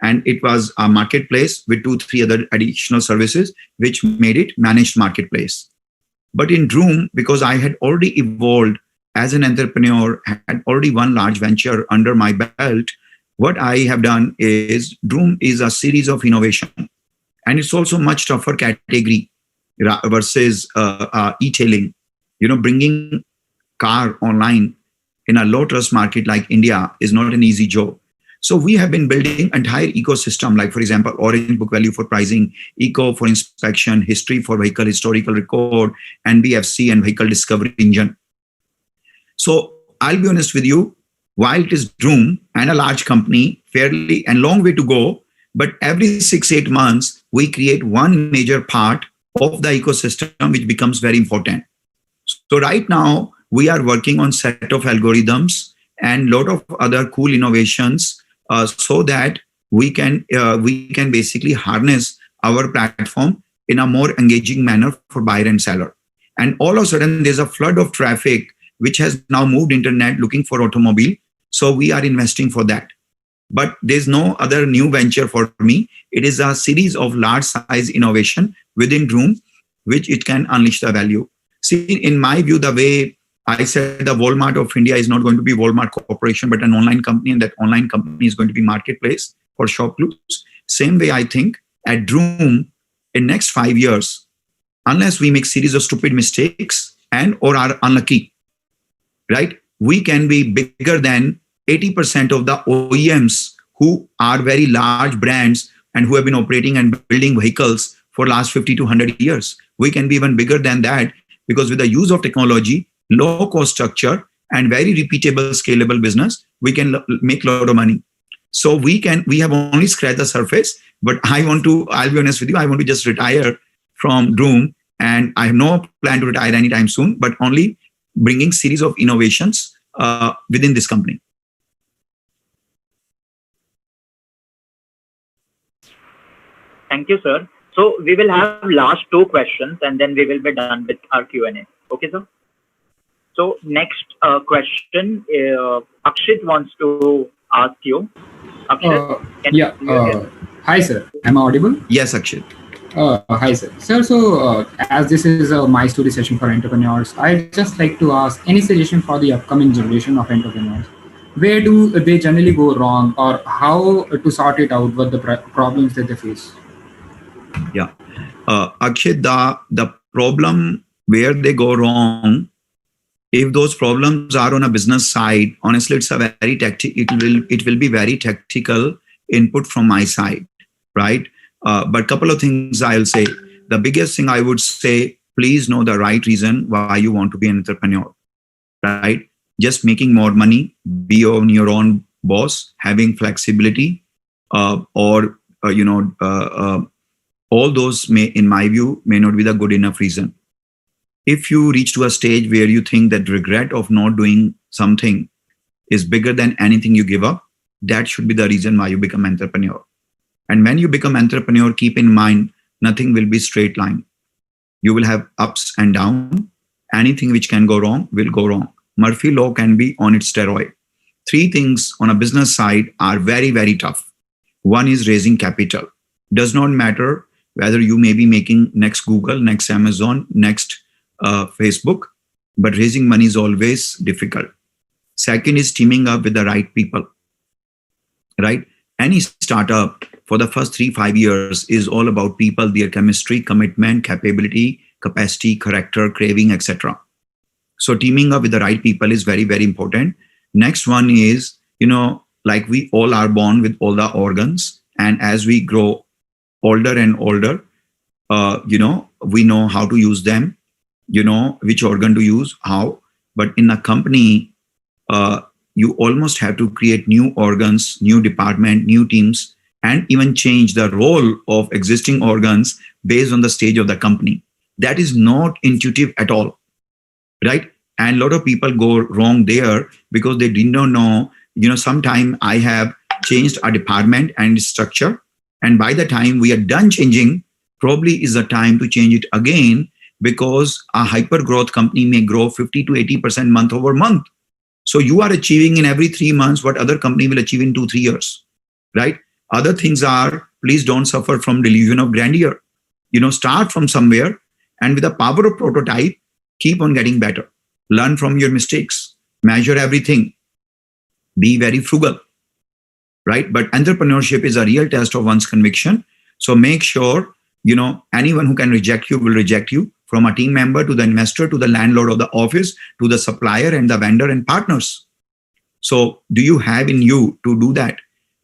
Speaker 2: And it was a marketplace with 2-3 other additional services, which made it managed marketplace. But in Droom, because I had already evolved as an entrepreneur, had already one large venture under my belt, what I have done is Droom is a series of innovation. And it's also much tougher category versus e-tailing. Bringing car online in a low trust market like India is not an easy job. So we have been building entire ecosystem, like for example, Orange Book Value for pricing, Eco for inspection, History for vehicle historical record, NBFC and vehicle discovery engine. So I'll be honest with you, while it is Droom and a large company, fairly and long way to go, but every 6-8 months, we create one major part of the ecosystem, which becomes very important. So right now, we are working on set of algorithms and lot of other cool innovations so that we can basically harness our platform in a more engaging manner for buyer and seller. And all of a sudden, there's a flood of traffic which has now moved internet looking for automobile. So we are investing for that. But there's no other new venture for me. It is a series of large size innovation within Droom, which it can unleash the value. See, in my view, the way I said the Walmart of India is not going to be Walmart Corporation, but an online company, and that online company is going to be marketplace for ShopClues. Same way, I think at Droom, in next 5 years, unless we make series of stupid mistakes and or are unlucky, right? We can be bigger than 80% of the OEMs who are very large brands and who have been operating and building vehicles for last 50 to 100 years. We can be even bigger than that because with the use of technology, low cost structure and very repeatable, scalable business, we can make a lot of money. So we have only scratched the surface, but I'll be honest with you, I want to just retire from Droom and I have no plan to retire anytime soon, but only bringing series of innovations within this company.
Speaker 1: Thank you, sir. So we will have last 2 questions and then we will be done with our Q&A. Okay, sir? So next question, Akshit wants to ask you. Akshit,
Speaker 4: hi, sir. Am I audible?
Speaker 2: Yes, Akshit.
Speaker 4: Hi, sir. Sir, so as this is a MyStory session for entrepreneurs, I'd just like to ask any suggestion for the upcoming generation of entrepreneurs. Where do they generally go wrong or how to sort it out, what the problems that they face?
Speaker 2: Yeah. Akshit, the problem where they go wrong, if those problems are on a business side, honestly, it's a very it will be very tactical input from my side, right? But couple of things I'll say. The biggest thing I would say, please know the right reason why you want to be an entrepreneur, right? Just making more money, be on your own boss, having flexibility, all those in my view, may not be the good enough reason. If you reach to a stage where you think that regret of not doing something is bigger than anything you give up, that should be the reason why you become entrepreneur. And when you become entrepreneur, keep in mind, nothing will be straight line. You will have ups and downs. Anything which can go wrong will go wrong. Murphy law can be on its steroid. 3 things on a business side are very, very tough. One is raising capital. Does not matter whether you may be making next Google, next Amazon, next Facebook, but raising money is always difficult. Second is teaming up with the right people, right? Any startup for the first 3-5 years is all about people, their chemistry, commitment, capability, capacity, character, craving, etc. So teaming up with the right people is very, very important. Next one is, like we all are born with all the organs. And as we grow older and older, we know how to use them, which organ to use, how. But in a company, you almost have to create new organs, new department, new teams, and even change the role of existing organs based on the stage of the company. That is not intuitive at all, right? And a lot of people go wrong there because they did not know, sometime I have changed a department and structure, and by the time we are done changing, probably is the time to change it again, because a hyper growth company may grow 50 to 80% month over month. So you are achieving in every 3 months what other company will achieve in 2-3 years, right? Other things are, please don't suffer from delusion of grandeur. Start from somewhere, and with the power of prototype, keep on getting better. Learn from your mistakes, measure everything, be very frugal, right? But entrepreneurship is a real test of one's conviction. So make sure, anyone who can reject you will reject you, from a team member to the investor to the landlord of the office to the supplier and the vendor and partners. So do you have in you to do that?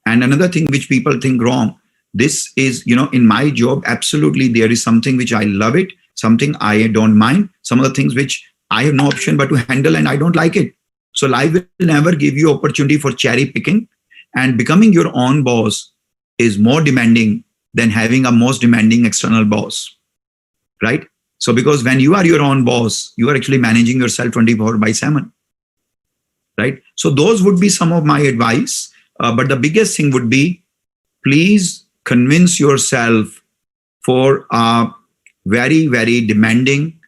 Speaker 2: And another thing which people think wrong, this is, in my job, absolutely there is something which I love it, something I don't mind, some of the things which I have no option but to handle and I don't like it. So life will never give you opportunity for cherry picking, and becoming your own boss is more demanding than having a most demanding external boss, right? So because when you are your own boss, you are actually managing yourself 24/7, right? So those would be some of my advice. But the biggest thing would be, please convince yourself for a very, very demanding,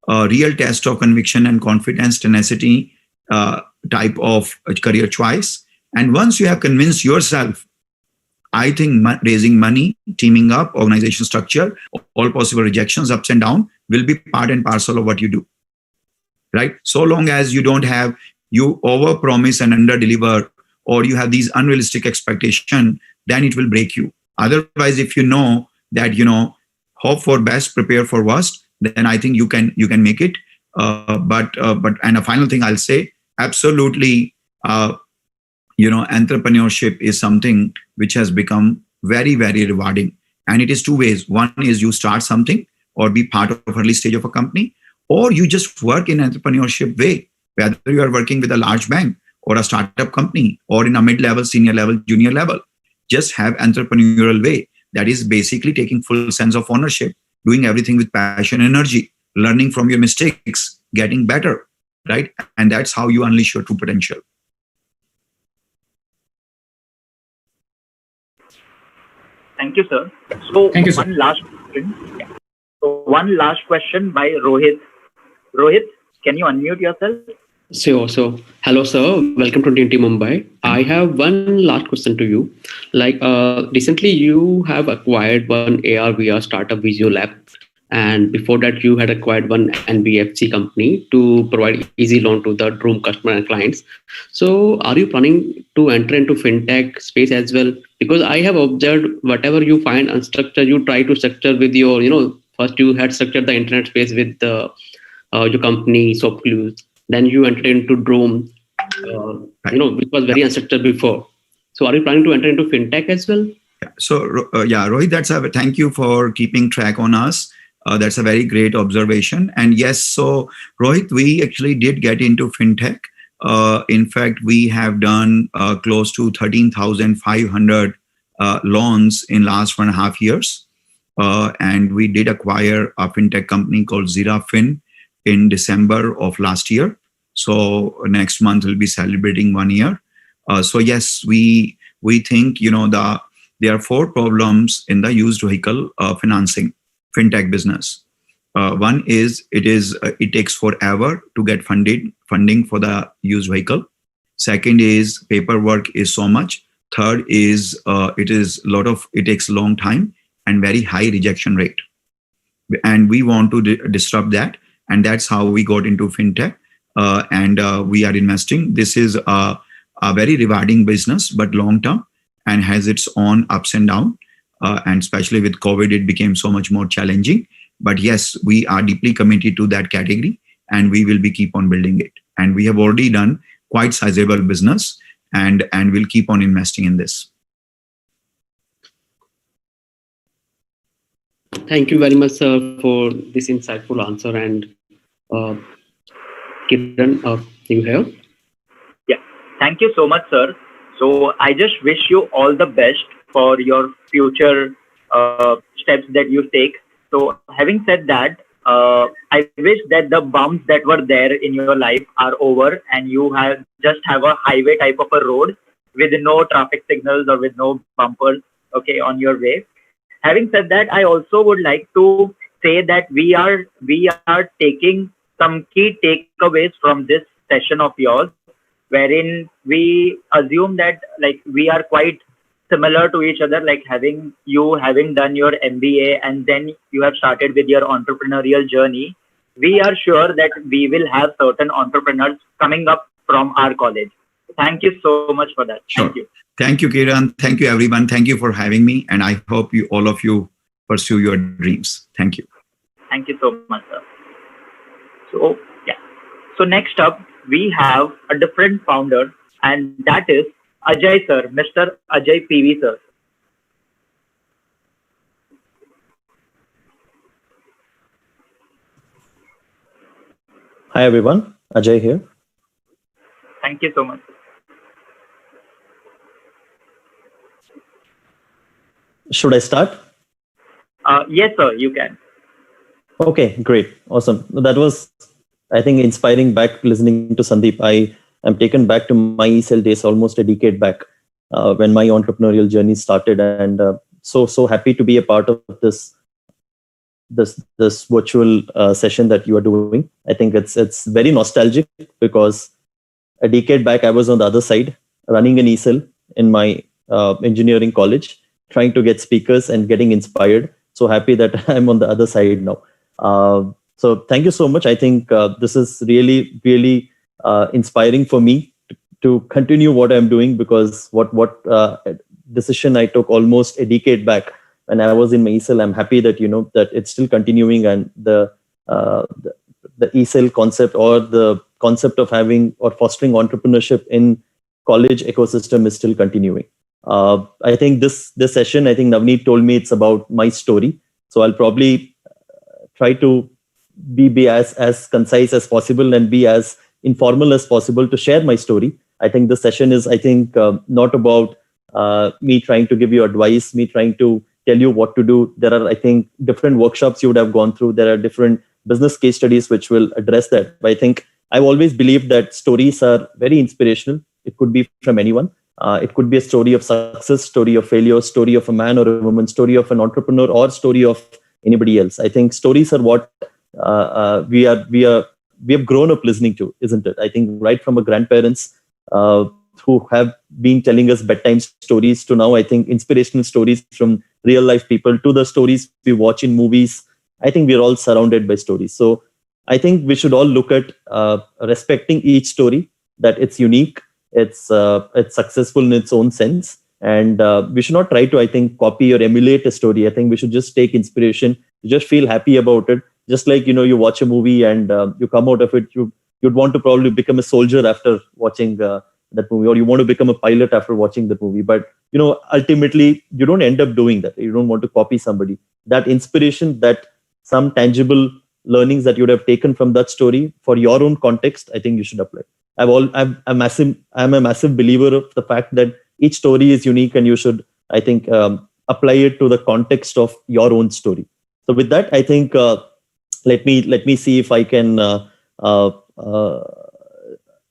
Speaker 2: real test of conviction and confidence, tenacity type of career choice. And once you have convinced yourself, I think raising money, teaming up, organization structure, all possible rejections, ups and downs, will be part and parcel of what you do, right? So long as you don't have, you over-promise and under-deliver, or you have these unrealistic expectations, then it will break you. Otherwise, if you know that, hope for best, prepare for worst, then I think you can make it. But a final thing I'll say, absolutely, entrepreneurship is something which has become very, very rewarding. And it is two ways. One is you start something or be part of early stage of a company, or you just work in entrepreneurship way, whether you are working with a large bank or a startup company or in a mid-level, senior level, junior level. Just have entrepreneurial way. That is basically taking full sense of ownership, doing everything with passion and energy, learning from your mistakes, getting better, right? And that's how you unleash your true potential.
Speaker 1: Thank you, sir. So
Speaker 4: Thank you, sir.
Speaker 1: one last question. Yeah. So one last question by Rohit. Rohit, can you unmute yourself?
Speaker 5: So hello, sir. Welcome to NITIE Mumbai. I have one last question to you. Recently you have acquired one AR/VR startup, Visio Lab, and before that you had acquired one NBFC company to provide easy loan to the Droom customer and clients. So are you planning to enter into fintech space as well? Because I have observed whatever you find unstructured, you try to structure with your, first you had structured the internet space with your company ShopClues. Then you entered into Droom, which was very unstructured before. So are you planning to enter into fintech as well?
Speaker 2: So Rohit, thank you for keeping track on us. That's a very great observation. And yes, so Rohit, we actually did get into fintech. In fact, we have done close to 13,500 loans in last 1.5 years. And we did acquire a fintech company called ZiraFin in December of last year. So next month we'll be celebrating 1 year. So yes, we think, there are 4 problems in the used vehicle financing fintech business. One is it takes forever to get funding for the used vehicle. Second is paperwork is so much. Third is it takes a long time and very high rejection rate. And we want to disrupt that. And that's how we got into fintech. And we are investing. This is a very rewarding business, but long term, and has its own ups and downs. And especially with COVID, it became so much more challenging. But yes, we are deeply committed to that category, and we will be keep on building it. And we have already done quite sizable business, and we'll keep on investing in this.
Speaker 5: Thank you very much, sir, for this insightful answer. And uh, Kiran, you have?
Speaker 1: Yeah. Thank you so much, sir. So I just wish you all the best for your future steps that you take. So having said that, I wish that the bumps that were there in your life are over and you have just have a highway type of a road with no traffic signals or with no bumpers, okay, on your way. Having said that, I also would like to say that we are taking some key takeaways from this session of yours, wherein we assume that like we are quite similar to each other, like having done your MBA and then you have started with your entrepreneurial journey. We are sure that we will have certain entrepreneurs coming up from our college. Thank you so much for that.
Speaker 2: Sure.
Speaker 1: Thank you.
Speaker 2: Thank you, Kiran. Thank you, everyone. Thank you for having me. And I hope you all of you pursue your dreams. Thank you.
Speaker 1: Thank you so much, sir. So, yeah. So next up, we have a different founder, and that is Ajay sir, Mr. Ajay PV sir.
Speaker 6: Hi everyone, Ajay here.
Speaker 1: Thank you so much.
Speaker 6: Should I start?
Speaker 1: Yes, sir, you can.
Speaker 6: Okay, great. Awesome. That was, I think, inspiring back listening to Sandeep. I am taken back to my E-Cell days almost a decade back when my entrepreneurial journey started. And so happy to be a part of this virtual session that you are doing. I think it's very nostalgic because a decade back, I was on the other side running an E-Cell in my engineering college, trying to get speakers and getting inspired. So happy that I'm on the other side now. So thank you so much. I think this is really, really inspiring for me to continue what I'm doing, because what decision I took almost a decade back when I was in my E-Cell, I'm happy that that it's still continuing, and the E-Cell concept, or the concept of having or fostering entrepreneurship in college ecosystem, is still continuing. I think this session, I think Navneet told me it's about my story. So I'll probably try to be as concise as possible and be as informal as possible to share my story. I think this session is, I think, not about me trying to give you advice, me trying to tell you what to do. There are, I think, different workshops you would have gone through. There are different business case studies which will address that. But I think I've always believed that stories are very inspirational. It could be from anyone. It could be a story of success, story of failure, story of a man or a woman, story of an entrepreneur, or story of anybody else. I think stories are what we have grown up listening to, isn't it? I think right from our grandparents who have been telling us bedtime stories to now, I think inspirational stories from real life people to the stories we watch in movies. I think we're all surrounded by stories. So I think we should all look at respecting each story, that it's unique, it's successful in its own sense, and we should not try to, I think, copy or emulate a story. I think we should just take inspiration, just feel happy about it. Just like you watch a movie and you come out of it, you'd want to probably become a soldier after watching that movie, or you want to become a pilot after watching that movie. But ultimately, you don't end up doing that. You don't want to copy somebody. That inspiration, that some tangible learnings that you would have taken from that story for your own context, I think you should apply. I'm a massive believer of the fact that each story is unique, and you should, I think, apply it to the context of your own story. So with that, I think let me see if I can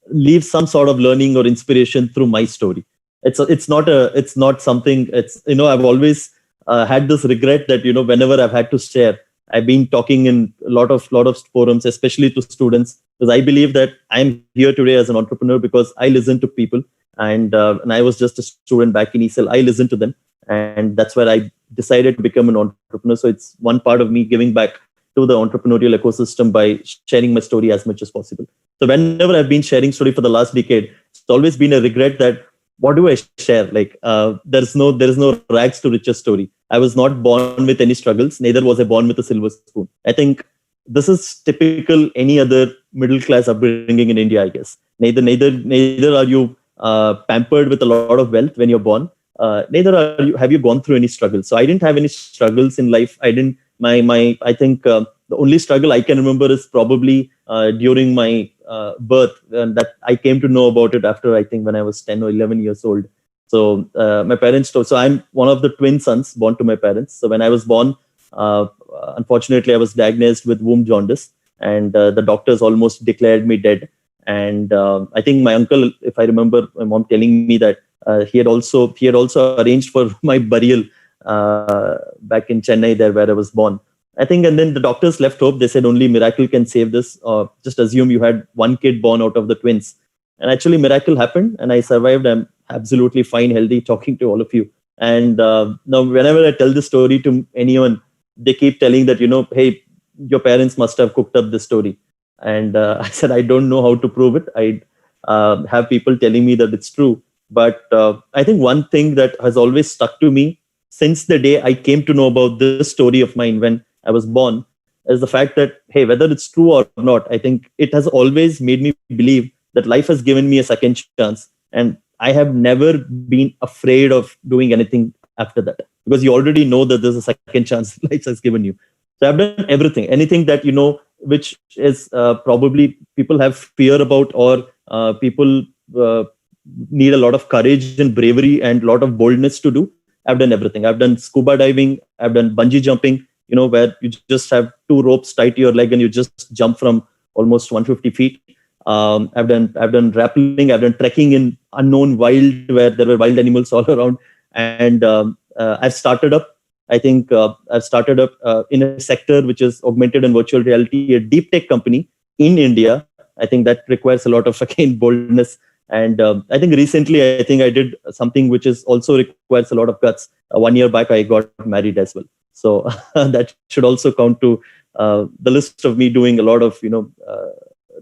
Speaker 6: leave some sort of learning or inspiration through my story. It's not something. I've always had this regret that whenever I've had to share, I've been talking in a lot of forums, especially to students, because I believe that I'm here today as an entrepreneur because I listen to people, and I was just a student back in E-Cell. I listened to them, and that's where I decided to become an entrepreneur. So it's one part of me giving back to the entrepreneurial ecosystem by sharing my story as much as possible. So whenever I've been sharing story for the last decade, it's always been a regret that what do I share? Like there is no rags to riches story. I was not born with any struggles. Neither was I born with a silver spoon. I think this is typical any other middle class upbringing in India, I guess. Neither are you pampered with a lot of wealth when you're born. Neither have you gone through any struggles. So I didn't have any struggles in life. I didn't I think the only struggle I can remember is probably during my birth, and that I came to know about it after, I think, when I was 10 or 11 years old. So my parents told, so I'm one of the twin sons born to my parents. So when I was born, unfortunately, I was diagnosed with womb jaundice, and the doctors almost declared me dead. And I think my uncle, if I remember my mom telling me that he had also arranged for my burial back in Chennai, there where I was born. I think, and then the doctors left hope. They said only miracle can save this. Just assume you had one kid born out of the twins. And actually, miracle happened, and I survived. I'm absolutely fine, healthy, talking to all of you. And now, whenever I tell this story to anyone, they keep telling that, hey, your parents must have cooked up this story. And I said, I don't know how to prove it. I have people telling me that it's true. But I think one thing that has always stuck to me since the day I came to know about this story of mine when I was born is the fact that, hey, whether it's true or not, I think it has always made me believe that life has given me a second chance. And I have never been afraid of doing anything after that, because you already know that there's a second chance life has given you. So I've done everything, anything that, which is probably people have fear about, or people need a lot of courage and bravery and a lot of boldness to do. I've done everything. I've done scuba diving. I've done bungee jumping, where you just have two ropes tied to your leg and you just jump from almost 150 feet. I've done rappelling. I've done trekking in unknown wild, where there were wild animals all around. And I've started up. I think I've started up in a sector which is augmented and virtual reality, a deep tech company in India. I think that requires a lot of, again, boldness. And I think recently, I think I did something which is also requires a lot of guts. 1 year back, I got married as well. So that should also count to the list of me doing a lot of,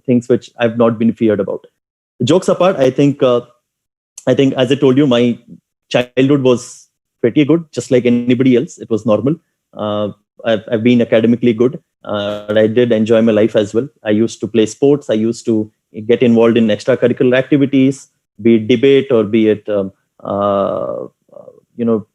Speaker 6: things which I've not been feared about. Jokes apart, I think as I told you, my childhood was pretty good, just like anybody else. It was normal. I've been academically good. I did enjoy my life as well. I used to play sports. I used to get involved in extracurricular activities, be it debate or be it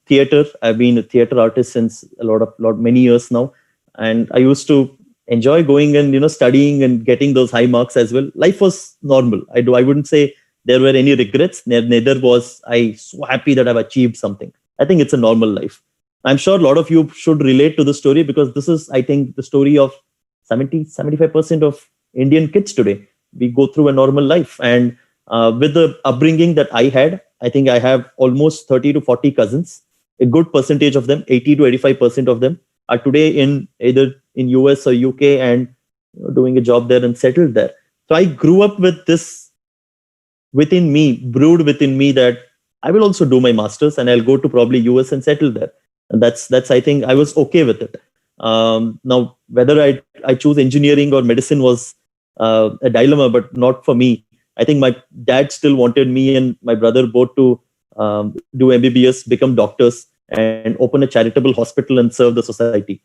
Speaker 6: theater. I've been a theater artist since many years now, and I used to enjoy going and studying and getting those high marks as well. Life was normal. I wouldn't say there were any regrets. Neither was I so happy that I've achieved something. I think it's a normal life. I'm sure a lot of you should relate to the story, because this is, I think, the story of 75% of Indian kids today. We go through a normal life, and with the upbringing that I had, I think I have almost 30 to 40 cousins. A good percentage of them, 80 to 85% of them, are today in either in US or UK and doing a job there and settled there. So I grew up with this within me, brewed within me, that I will also do my masters and I'll go to probably US and settle there. And that's I think I was okay with it. Now, whether I choose engineering or medicine was a dilemma, but not for me. I think my dad still wanted me and my brother both to do MBBS, become doctors, and open a charitable hospital and serve the society.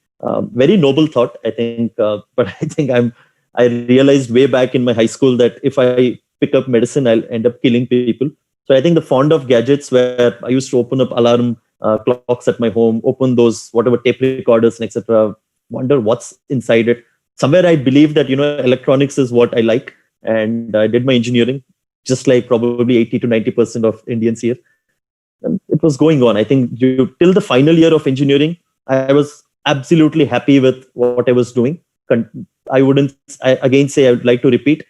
Speaker 6: Very noble thought, I think. But I think I realized way back in my high school that if I pick up medicine, I'll end up killing people. So I think the fond of gadgets, where I used to open up alarm clocks at my home, open those whatever tape recorders and etc. Wonder what's inside it. Somewhere I believe that electronics is what I like, and I did my engineering, just like probably 80 to 90% of Indians here. And it was going on. I think till the final year of engineering, I was absolutely happy with what I was doing. I would like to repeat,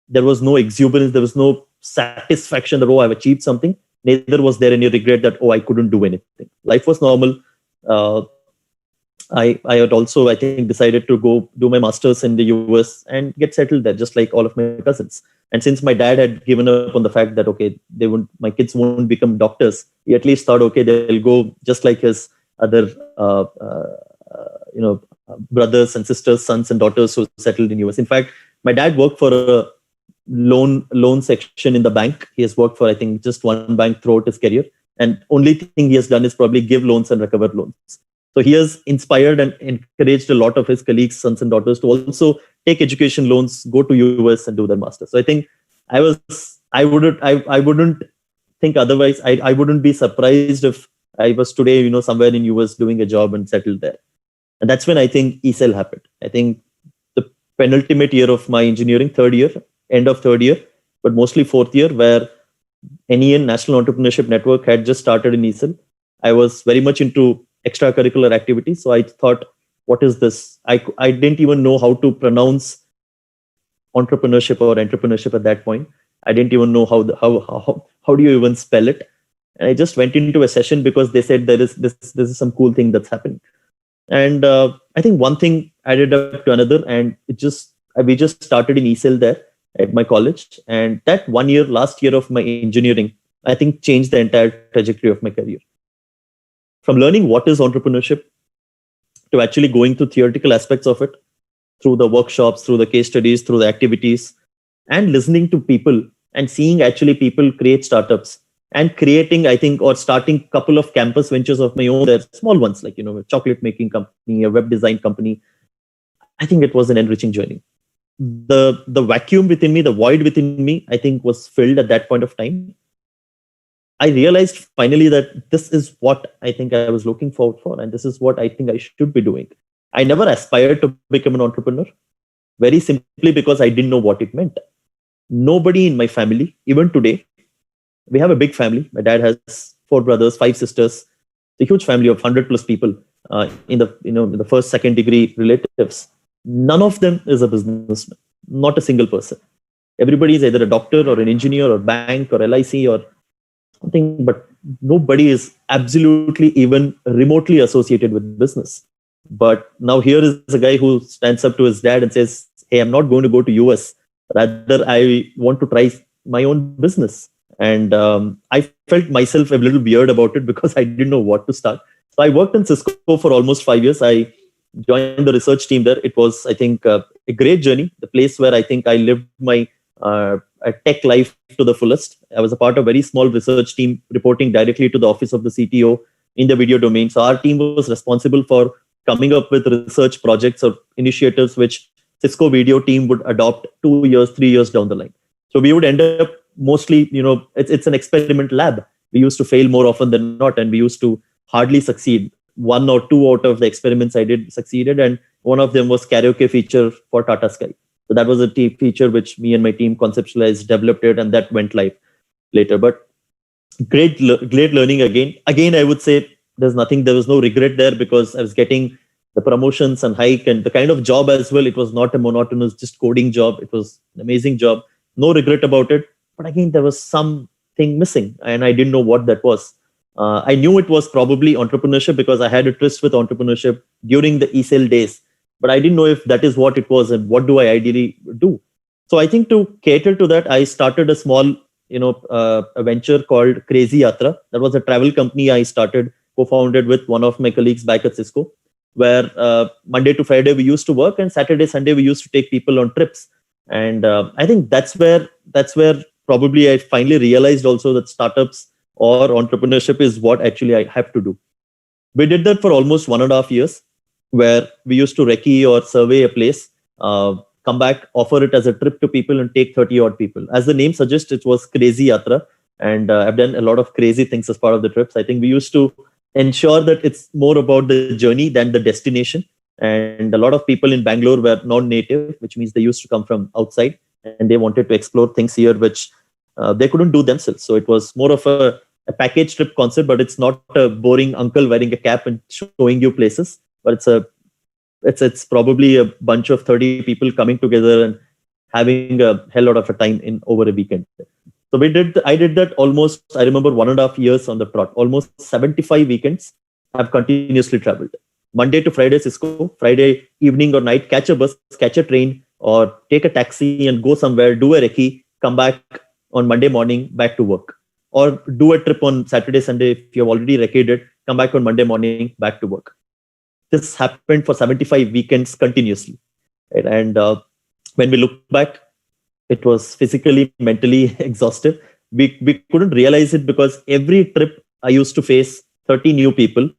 Speaker 6: there was no exuberance, there was no satisfaction that, I've achieved something. Neither was there any regret that, I couldn't do anything. Life was normal. I had also, I think, decided to go do my master's in the US and get settled there, just like all of my cousins. And since my dad had given up on the fact that, my kids won't become doctors, he at least thought, they'll go just like his other, brothers and sisters, sons and daughters who settled in US. In fact, my dad worked for a loan section in the bank. He has worked for, I think, just one bank throughout his career. And only thing he has done is probably give loans and recover loans. So he has inspired and encouraged a lot of his colleagues, sons and daughters, to also take education loans, go to US and do their master. So I think I wouldn't think otherwise. I wouldn't be surprised if I was today, somewhere in US doing a job and settled there. And that's when I think E-Cell happened. I think the penultimate year of my engineering, third year, end of third year, but mostly fourth year, where NEN, National Entrepreneurship Network, had just started in E-Cell. I was very much into extracurricular activities. So I thought, what is this? I didn't even know how to pronounce entrepreneurship or entrepreneurship at that point. I didn't even know how do you even spell it. And I just went into a session because they said this is some cool thing that's happening. And I think one thing added up to another, and we just started in E-Cell there at my college. And that 1 year, last year of my engineering, I think changed the entire trajectory of my career. From learning what is entrepreneurship to actually going through theoretical aspects of it, through the workshops, through the case studies, through the activities, and listening to people and seeing actually people create startups and creating, I think, or starting a couple of campus ventures of my own. They're small ones, like, a chocolate making company, a web design company. I think it was an enriching journey. The vacuum within me, the void within me, I think was filled at that point of time. I realized finally that this is what I think I was looking forward for, and this is what I think I should be doing. I never aspired to become an entrepreneur, very simply because I didn't know what it meant. Nobody in my family, even today, we have a big family. My dad has 4 brothers, 5 sisters, a huge family of 100 plus people in the first, second degree relatives. None of them is a businessman, not a single person. Everybody is either a doctor or an engineer or bank or LIC or something, but nobody is absolutely even remotely associated with business. But now here is a guy who stands up to his dad and says, hey, I'm not going to go to US. Rather, I want to try my own business. And I felt myself a little weird about it because I didn't know what to start. So I worked in Cisco for almost 5 years. I joined the research team there. It was, I think, a great journey, the place where I think I lived my tech life to the fullest. I was a part of a very small research team reporting directly to the office of the CTO in the video domain. So our team was responsible for coming up with research projects or initiatives which Cisco video team would adopt 2 years, 3 years down the line. So we would end up mostly, it's an experiment lab. We used to fail more often than not, and we used to hardly succeed. 1 or 2 out of the experiments I did succeeded, and one of them was karaoke feature for Tata Sky. So that was a feature which me and my team conceptualized, developed it, and that went live later. But great learning again. Again, I would say there was no regret there because I was getting the promotions and hike and the kind of job as well. It was not a monotonous, just coding job. It was an amazing job. No regret about it. But again, there was something missing and I didn't know what that was. I knew it was probably entrepreneurship because I had a tryst with entrepreneurship during the E-Cell days, but I didn't know if that is what it was and what do I ideally do. So I think to cater to that, I started a small, a venture called Crazy Yatra. That was a travel company I started, co-founded with one of my colleagues back at Cisco, where Monday to Friday we used to work and Saturday, Sunday we used to take people on trips. And I think that's where probably I finally realized also that startups or entrepreneurship is what actually I have to do. We did that for almost 1.5 years, where we used to recce or survey a place, come back, offer it as a trip to people and take 30 odd people. As the name suggests, it was Crazy Yatra. And I've done a lot of crazy things as part of the trips. I think we used to ensure that it's more about the journey than the destination. And a lot of people in Bangalore were non-native, which means they used to come from outside and they wanted to explore things here, which they couldn't do themselves. So it was more of a package trip concept, but it's not a boring uncle wearing a cap and showing you places, but it's probably a bunch of 30 people coming together and having a hell lot of a time in over a weekend. So I did that almost, I remember 1.5 years on the trot, almost 75 weekends I've continuously traveled. Monday to Friday, Cisco, Friday evening or night, catch a bus, catch a train, or take a taxi and go somewhere, do a recce, come back on Monday morning, back to work. Or do a trip on Saturday, Sunday, if you've already recceed it, come back on Monday morning, back to work. This happened for 75 weekends continuously. Right? And when we look back, it was physically, mentally exhaustive. We couldn't realize it because every trip I used to face 30 new people,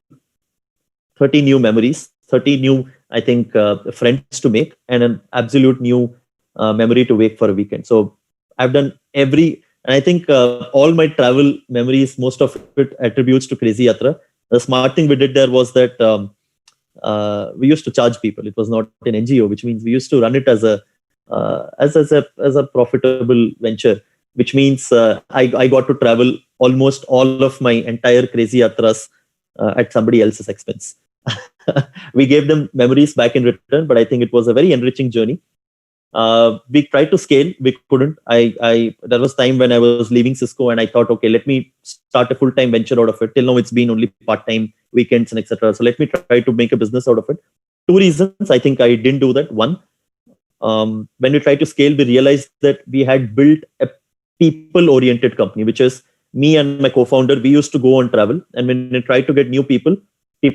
Speaker 6: 30 new memories, 30 new, I think, friends to make, and an absolute new memory to wake for a weekend. So I've done and I think all my travel memories, most of it attributes to Crazy Yatra. The smart thing we did there was that we used to charge people. It was not an NGO, which means we used to run it as a profitable venture, which means I got to travel almost all of my entire crazy yatras at somebody else's expense. We gave them memories back in return, but I think it was a very enriching journey. We tried to scale, we couldn't. There was time when I was leaving Cisco and I thought, okay, let me start a full-time venture out of it. Till now, it's been only part-time, weekends and etc. So let me try to make a business out of it. 2 reasons I think I didn't do that. One, when we tried to scale, we realized that we had built a people-oriented company, which is me and my co-founder. We used to go on travel, and when we tried to get new people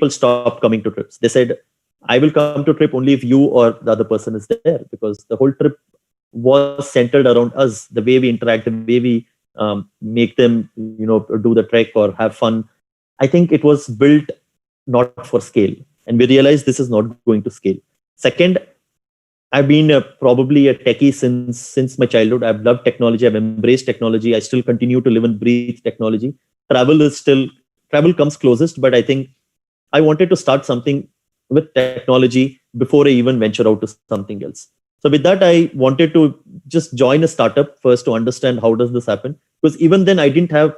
Speaker 6: stopped coming to trips. They said, I will come to trip only if you or the other person is there, because the whole trip was centered around us, the way we interact, the way we make them, do the trek or have fun. I think it was built not for scale, and we realized this is not going to scale. Second, I've been probably a techie since my childhood. I've loved technology. I've embraced technology. I still continue to live and breathe technology. Travel comes closest, but I think I wanted to start something with technology before I even venture out to something else. So with that, I wanted to just join a startup first to understand how does this happen. Because even then, I didn't have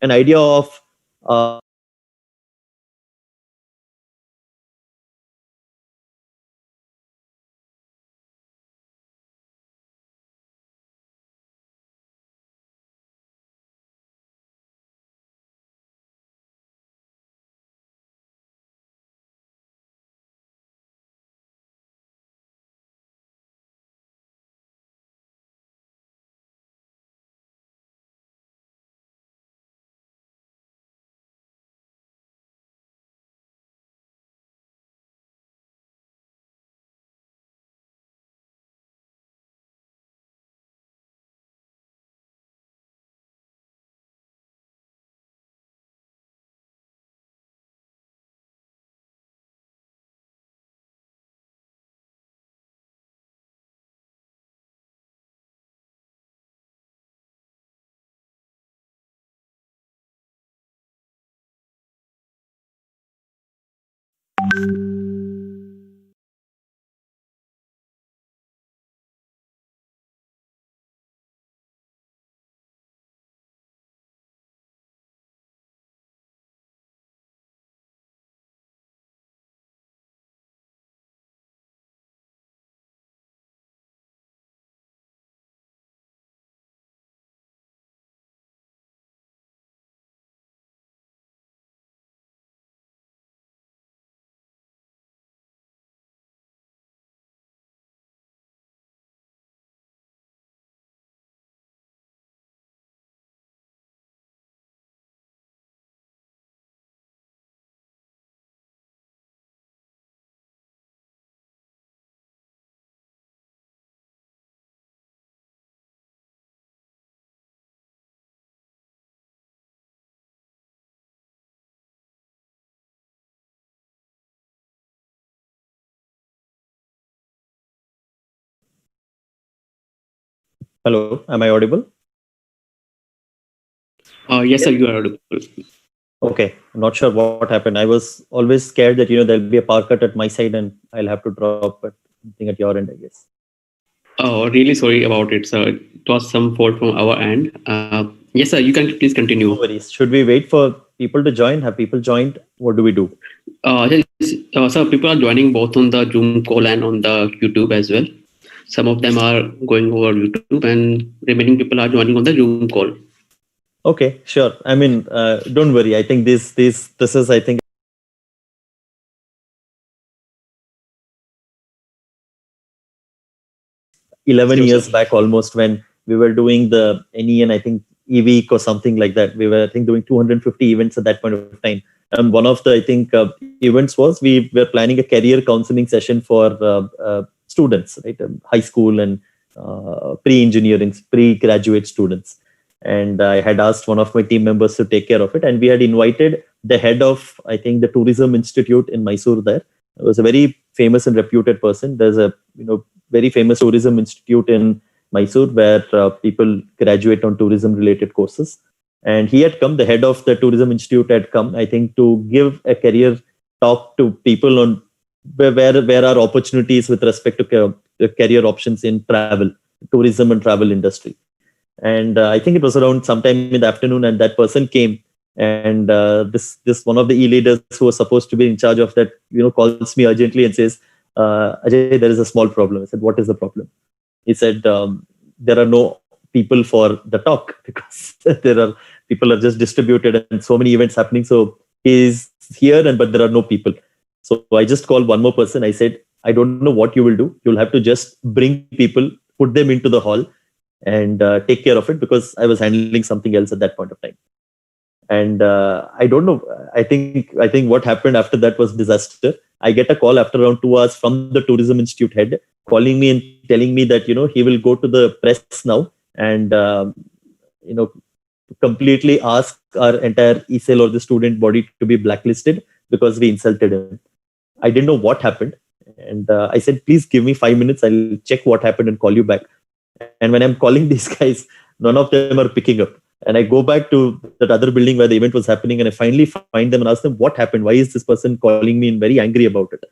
Speaker 6: an idea of hello, am I audible?
Speaker 5: Yes, sir, you are audible.
Speaker 6: Okay, I'm not sure what happened. I was always scared that there'll be a power cut at my side and I'll have to drop something at your end, I guess.
Speaker 5: Oh, really sorry about it, sir. It was some fault from our end. Yes, sir, you can please continue.
Speaker 6: No worries. Should we wait for people to join? Have people joined? What do we do?
Speaker 5: Sir, people are joining both on the Zoom call and on the YouTube as well. Some of them are going over YouTube, and remaining people are joining on the Zoom call.
Speaker 6: Okay, sure. I mean, don't worry. I think this is, I think, 11 years back almost, when we were doing the NEN, I think E-Week or something like that. We were, I think, doing 250 events at that point of time. And one of the, I think, events was we were planning a career counseling session for students, right? High school and pre-engineering, pre-graduate students. And I had asked one of my team members to take care of it. And we had invited the head of, I think, the Tourism Institute in Mysore there. It was a very famous and reputed person. There's a, very famous tourism institute in Mysore where people graduate on tourism related courses. And he had come, the head of the tourism institute had come, I think, to give a career talk to people on where are opportunities with respect to career options in travel, tourism and travel industry. And I think it was around sometime in the afternoon, and that person came, and this one of the e-leaders who was supposed to be in charge of that, calls me urgently and says, Ajay, there is a small problem. I said, what is the problem? He said, there are no people for the talk because people are just distributed and so many events happening. So he's here, but there are no people. So I just called one more person. I said, I don't know what you will do. You'll have to just bring people, put them into the hall, and take care of it, because I was handling something else at that point of time. And I don't know. I think what happened after that was disaster. I get a call after around 2 hours from the Tourism Institute head, calling me and telling me that he will go to the press now and completely ask our entire E-Cell or the student body to be blacklisted because we insulted him. I didn't know what happened, and I said, please give me 5 minutes. I'll check what happened and call you back. And when I'm calling these guys, none of them are picking up. And I go back to that other building where the event was happening, and I finally find them and ask them, what happened? Why is this person calling me and very angry about it?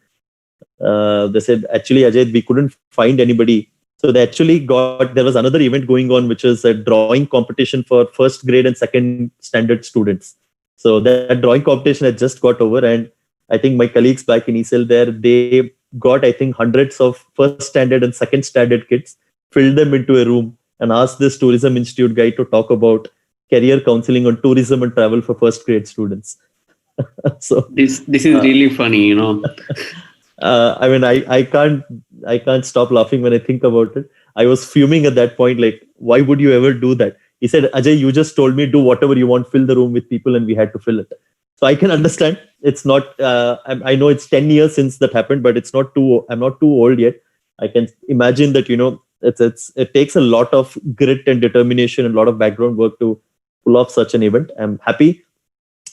Speaker 6: They said, actually, Ajay, we couldn't find anybody. So they actually there was another event going on, which is a drawing competition for first grade and second standard students. So that drawing competition had just got over, and I think my colleagues back in E-Cell there, they got, I think, hundreds of first standard and second standard kids, filled them into a room, and asked this Tourism Institute guy to talk about career counseling on tourism and travel for first grade students. So
Speaker 5: this is really funny,
Speaker 6: I mean, I can't stop laughing when I think about it. I was fuming at that point, like, why would you ever do that? He said, Ajay, you just told me do whatever you want, fill the room with people, and we had to fill it. So I can understand. It's not. I know it's 10 years since that happened, but I'm not too old yet. I can imagine that it takes a lot of grit and determination and a lot of background work to pull off such an event. I'm happy,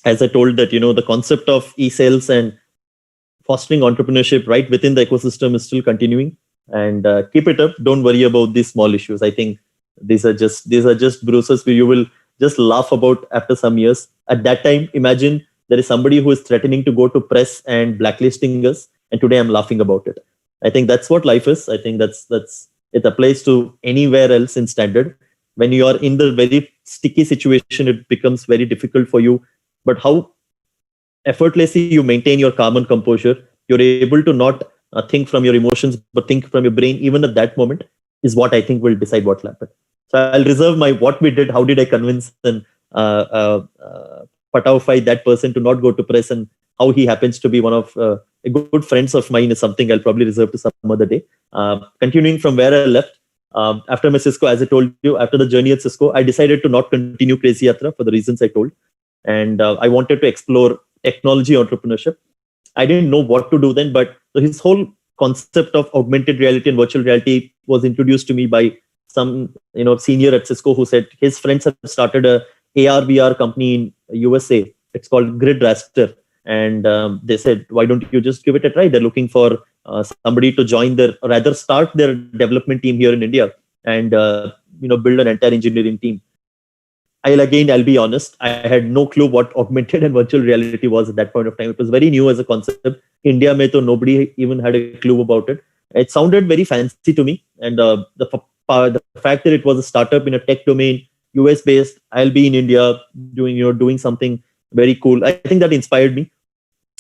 Speaker 6: as I told, that the concept of e-sales and fostering entrepreneurship right within the ecosystem is still continuing. And keep it up. Don't worry about these small issues. I think these are just bruises where you will just laugh about after some years. At that time, imagine there is somebody who is threatening to go to press and blacklisting us, and today I'm laughing about it. I think that's what life is. I think it applies to anywhere else in standard. When you are in the very sticky situation, it becomes very difficult for you. But how effortlessly you maintain your calm and composure, you're able to not think from your emotions, but think from your brain, even at that moment, is what I think will decide what will happen. So I'll reserve my what we did, how did I convince and pataufy that person to not go to press, and how he happens to be one of a good friends of mine is something I'll probably reserve to some other day. Continuing from where I left, after my Cisco, as I told you, after the journey at Cisco, I decided to not continue Crazy Yatra for the reasons I told. And I wanted to explore technology entrepreneurship. I didn't know what to do then, but his whole concept of augmented reality and virtual reality was introduced to me by some senior at Cisco who said his friends have started a AR VR company in USA. It's called Grid Raster. And they said, why don't you just give it a try? They're looking for somebody to join start their development team here in India and build an entire engineering team. I'll be honest, I had no clue what augmented and virtual reality was at that point of time. It was very new as a concept. India mein to nobody even had a clue about it. It sounded very fancy to me. And the fact that it was a startup in a tech domain, US based, I'll be in India doing something very cool. I think that inspired me.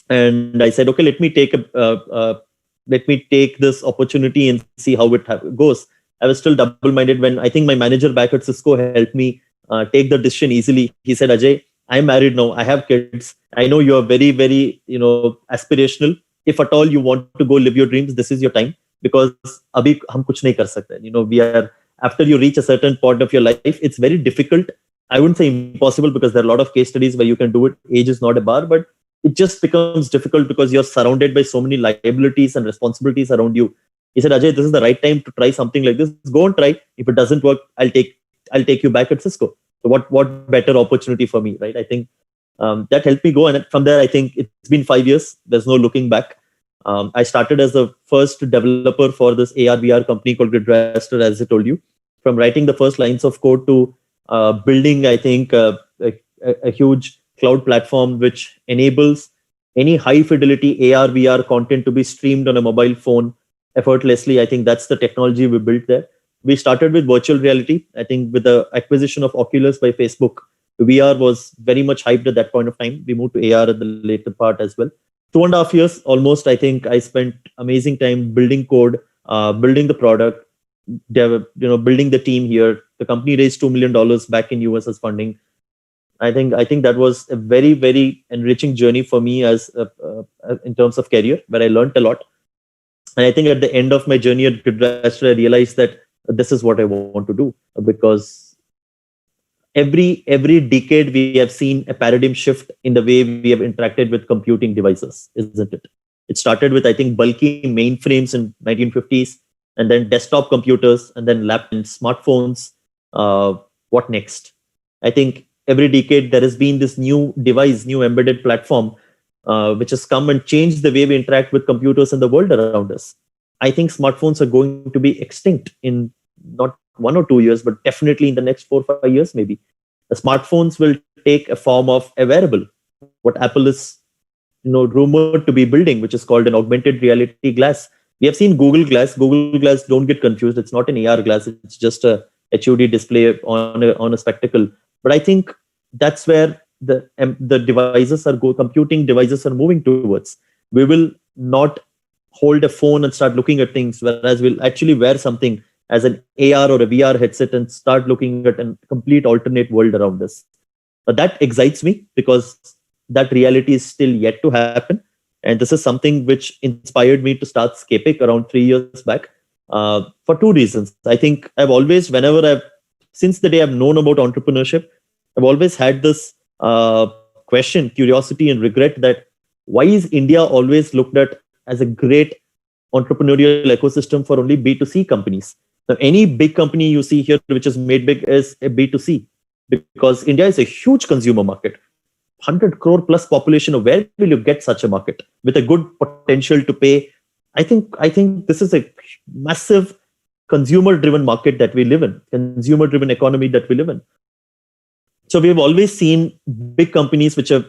Speaker 6: And I said, okay, let me take this opportunity and see how it goes. I was still double-minded when I think my manager back at Cisco helped me take the decision easily. He said, Ajay, I'm married now. I have kids. I know you are very, very, aspirational. If at all you want to go live your dreams, this is your time, because abhi hum kuch nahi kar sakte. After you reach a certain point of your life, it's very difficult. I wouldn't say impossible, because there are a lot of case studies where you can do it. Age is not a bar, but it just becomes difficult because you're surrounded by so many liabilities and responsibilities around you. He said, Ajay, this is the right time to try something like this. Go and try. If it doesn't work, I'll take you back at Cisco. So what better opportunity for me, right? I think that helped me go. And from there, I think it's been 5 years. There's no looking back. I started as the first developer for this AR VR company called Grid Raster, as I told you. From writing the first lines of code to building, I think, a huge cloud platform which enables any high fidelity AR, VR content to be streamed on a mobile phone effortlessly. I think that's the technology we built there. We started with virtual reality. I think with the acquisition of Oculus by Facebook, VR was very much hyped at that point of time. We moved to AR at the later part as well. 2.5 years almost, I think I spent amazing time building code, building the product, building the team here. The company raised $2 million back in US as funding. I think that was a very, very enriching journey for me as in terms of career, where I learned a lot. And I think at the end of my journey at Gridmaster, I realized that this is what I want to do, because every decade we have seen a paradigm shift in the way we have interacted with computing devices, isn't it? It started with, I think, bulky mainframes in 1950s, and then desktop computers, and then laptops and smartphones. What next? I think every decade there has been this new device, new embedded platform, which has come and changed the way we interact with computers and the world around us. I think smartphones are going to be extinct in not 1 or 2 years, but definitely in the next 4 or 5 years, maybe. The smartphones will take a form of a wearable, what Apple is rumored to be building, which is called an augmented reality glass. We have seen Google Glass. Google Glass, don't get confused. It's not an AR glass. It's just a HUD display on a spectacle. But I think that's where the devices computing devices are moving towards. We will not hold a phone and start looking at things, whereas we'll actually wear something as an AR or a VR headset and start looking at a complete alternate world around us. That excites me, because that reality is still yet to happen. And this is something which inspired me to start Scapic around 3 years back, for 2 reasons. I think since the day I've known about entrepreneurship, I've always had this question, curiosity, and regret that why is India always looked at as a great entrepreneurial ecosystem for only B2C companies? Now, any big company you see here which is made big is a B2C, because India is a huge consumer market. 100 crore plus population. Where will you get such a market with a good potential to pay? I think this is a massive consumer-driven market that we live in, consumer-driven economy that we live in. So we have always seen big companies which are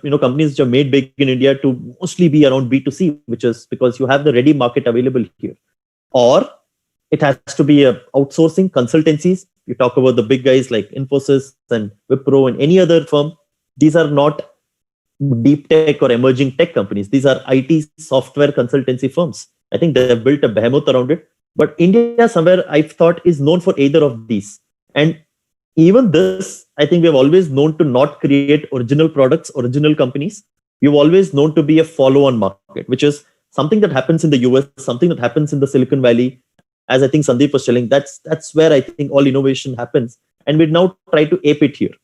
Speaker 6: made big in India to mostly be around B2C, which is because you have the ready market available here. Or it has to be outsourcing consultancies. You talk about the big guys like Infosys and Wipro and any other firm. These are not deep tech or emerging tech companies. These are IT software consultancy firms. I think they have built a behemoth around it. But India, somewhere I've thought, is known for either of these. And even this, I think we have always known to not create original products, original companies. We've always known to be a follow-on market, which is something that happens in the US, something that happens in the Silicon Valley. As I think Sandeep was telling, that's where I think all innovation happens. And we now try to ape it here.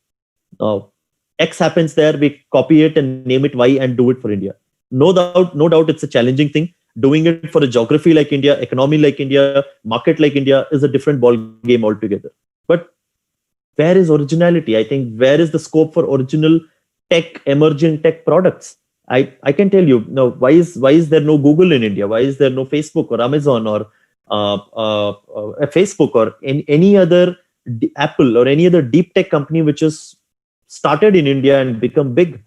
Speaker 6: Now, X happens there, we copy it and name it Y and do it for India. No doubt it's a challenging thing. Doing it for a geography like India, economy like India, market like India is a different ball game altogether. But where is originality? I think where is the scope for original tech, emerging tech products? I can tell you, why is there no Google in India? Why is there no Facebook or Amazon or Facebook or any other Apple or any other deep tech company which is started in India and become big?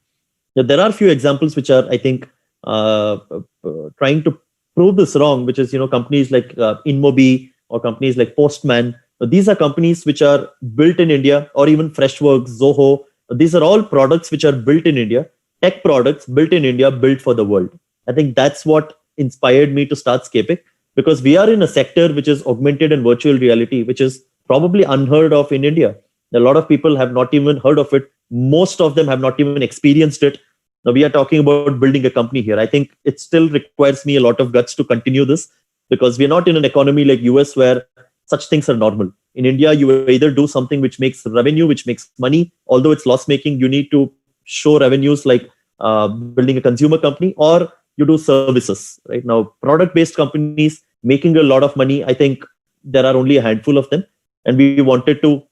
Speaker 6: Now, there are a few examples which are, I think, trying to prove this wrong, which is, companies like InMobi or companies like Postman. These are companies which are built in India, or even Freshworks, Zoho. These are all products which are built in India, tech products built in India, built for the world. I think that's what inspired me to start Scapic, because we are in a sector which is augmented and virtual reality, which is probably unheard of in India. A lot of people have not even heard of it. Most of them have not even experienced it. Now we are talking about building a company here. I think it still requires me a lot of guts to continue this, because we're not in an economy like US where such things are normal. In India, you either do something which makes revenue, which makes money, although it's loss making, you need to show revenues like building a consumer company, or you do services. Right now, product-based companies making a lot of money, I think there are only a handful of them. And we wanted to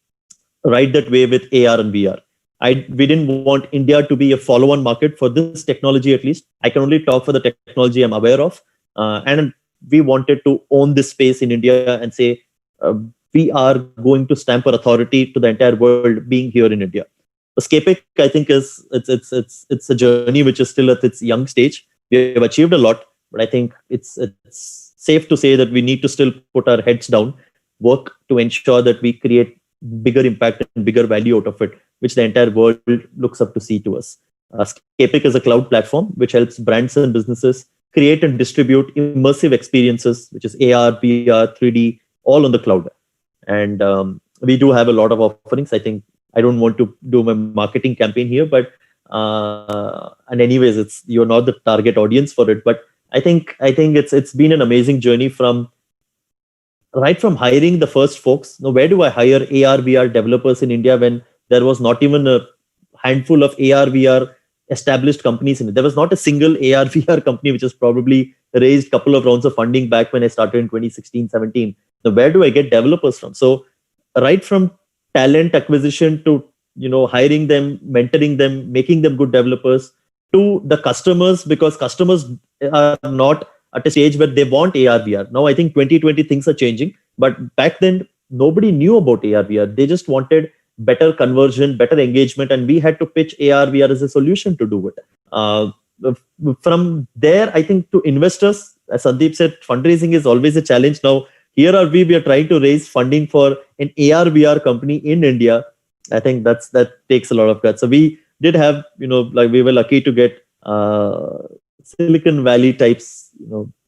Speaker 6: ride that way with AR and VR. We didn't want India to be a follow-on market for this technology, at least. I can only talk for the technology I'm aware of. And we wanted to own this space in India and say, we are going to stamp our authority to the entire world being here in India. The Scapic, I think, it's a journey which is still at its young stage. We have achieved a lot, but I think it's safe to say that we need to still put our heads down, work to ensure that we create bigger impact and bigger value out of it, which the entire world looks up to see to us. Scapic is a cloud platform which helps brands and businesses create and distribute immersive experiences, which is AR, VR, 3D, all on the cloud. And we do have a lot of offerings. I think I don't want to do my marketing campaign here, but and anyways, you're not the target audience for it. But I think it's been an amazing journey from hiring the first folks. Now, where do I hire AR, VR developers in India when there was not even a handful of AR, VR established companies in it? There was not a single AR, VR company which has probably raised a couple of rounds of funding back when I started in 2016, 17. Now, where do I get developers from? So, right from talent acquisition to hiring them, mentoring them, making them good developers, to the customers, because customers are not at a stage where they want AR, VR. Now, I think 2020 things are changing, but back then nobody knew about AR, VR. They just wanted better conversion, better engagement, and we had to pitch AR, VR as a solution to do it. From there, I think to investors, as Sandeep said, fundraising is always a challenge. Now, here we are trying to raise funding for an AR, VR company in India. I think that takes a lot of guts. So we did have, we were lucky to get Silicon Valley types,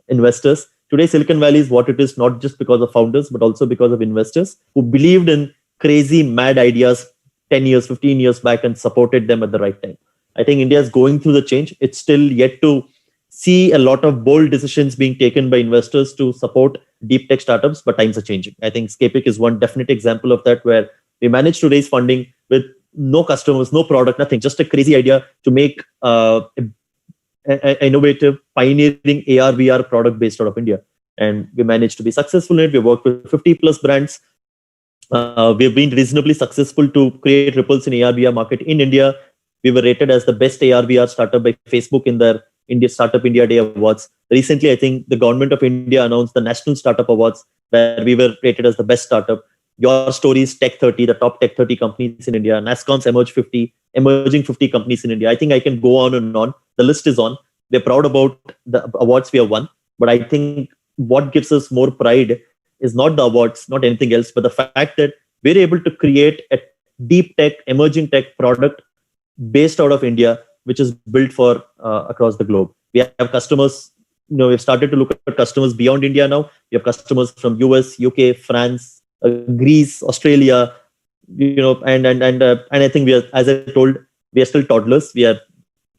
Speaker 6: investors. Today, Silicon Valley is what it is, not just because of founders, but also because of investors who believed in crazy, mad ideas 10 years, 15 years back and supported them at the right time. I think India is going through the change. It's still yet to see a lot of bold decisions being taken by investors to support deep tech startups, but times are changing. I think Scapic is one definite example of that, where we managed to raise funding with no customers, no product, nothing, just a crazy idea to make an innovative, pioneering AR, VR product based out of India. And we managed to be successful in it. We worked with 50 plus brands. We've been reasonably successful to create ripples in AR, VR market in India. We were rated as the best AR, VR startup by Facebook in their Startup India Day Awards. Recently, I think the government of India announced the National Startup Awards, where we were rated as the best startup. Your Story's Tech 30, the top Tech 30 companies in India. NASSCOM's Emerging 50 companies in India. I think I can go on and on. The list is on. We're proud about the awards we have won. But I think what gives us more pride is not the awards, not anything else, but the fact that we're able to create a deep tech, emerging tech product based out of India, which is built for across the globe. We have customers, we've started to look at customers beyond India now. We have customers from US, UK, France, Greece, Australia, and I think we are, as I told, we are still toddlers. We are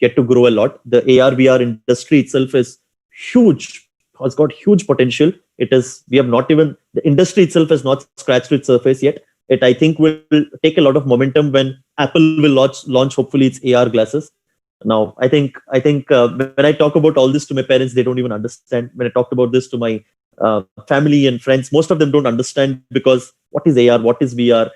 Speaker 6: yet to grow a lot. The AR, VR industry itself is huge, has got huge potential. The industry itself has not scratched its surface yet. It, I think, will take a lot of momentum when Apple will launch hopefully its AR glasses. Now, I think when I talk about all this to my parents, they don't even understand. When I talk about this to my family and friends, most of them don't understand, because what is AR, what is VR?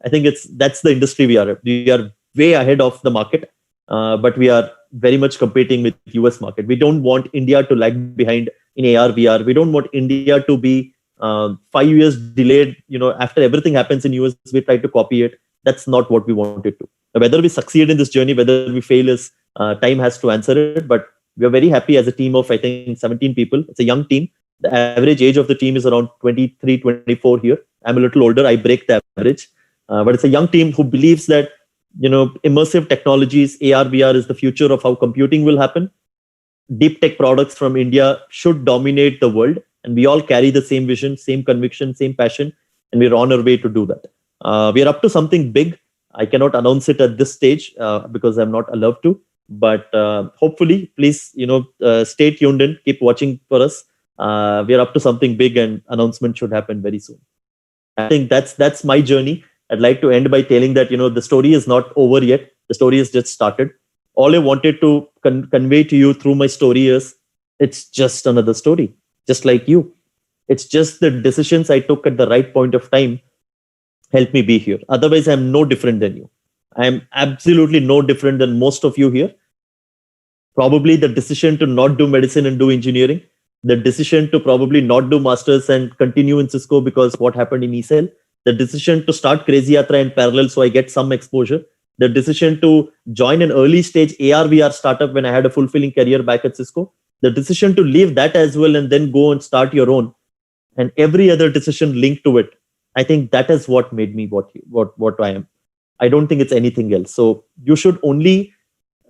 Speaker 6: I think that's the industry we are. We are way ahead of the market, but we are very much competing with US market. We don't want India to lag behind in AR, VR. We don't want India to be 5 years delayed. After everything happens in US, we try to copy it. That's not what we wanted to. Whether we succeed in this journey, whether we fail, is time has to answer it. But we are very happy as a team of, I think, 17 people. It's a young team. The average age of the team is around 23, 24 here. I'm a little older. I break the average. But it's a young team who believes that, immersive technologies, AR, VR is the future of how computing will happen. Deep tech products from India should dominate the world. And we all carry the same vision, same conviction, same passion. And we're on our way to do that. We are up to something big. I cannot announce it at this stage because I'm not allowed to. But hopefully, please, stay tuned in, keep watching for us. We are up to something big, and announcement should happen very soon. I think that's my journey. I'd like to end by telling that, the story is not over yet. The story has just started. All I wanted to convey to you through my story is, it's just another story, just like you. It's just the decisions I took at the right point of time helped me be here. Otherwise, I'm no different than you. I'm absolutely no different than most of you here. Probably the decision to not do medicine and do engineering, the decision to probably not do masters and continue in Cisco because what happened in E-Cell, the decision to start Crazy Yatra in parallel so I get some exposure, the decision to join an early stage AR/VR startup when I had a fulfilling career back at Cisco, the decision to leave that as well and then go and start your own, and every other decision linked to it. I think that is what made me what I am. I don't think it's anything else. So you should only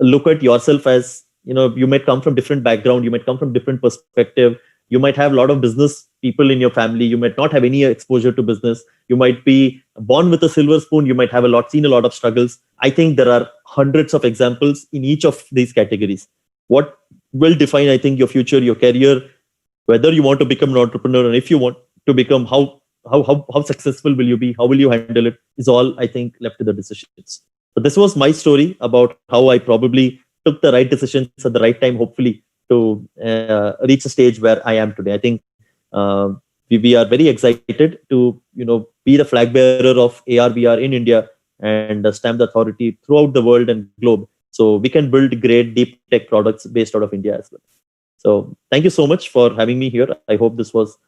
Speaker 6: look at yourself as, you might come from different background, you might come from different perspective, you might have a lot of business people in your family, you might not have any exposure to business, you might be born with a silver spoon, you might have seen a lot of struggles. I think there are hundreds of examples in each of these categories. What will define, I think, your future, your career, whether you want to become an entrepreneur, and if you want to become, how successful will you be, how will you handle it, is all, I think, left to the decisions. So this was my story about how I probably took the right decisions at the right time, hopefully, to reach a stage where I am today. I think we are very excited to be the flag bearer of AR/VR in India and stamp the authority throughout the world and globe, so we can build great deep tech products based out of India as well. So thank you so much for having me here. I hope this was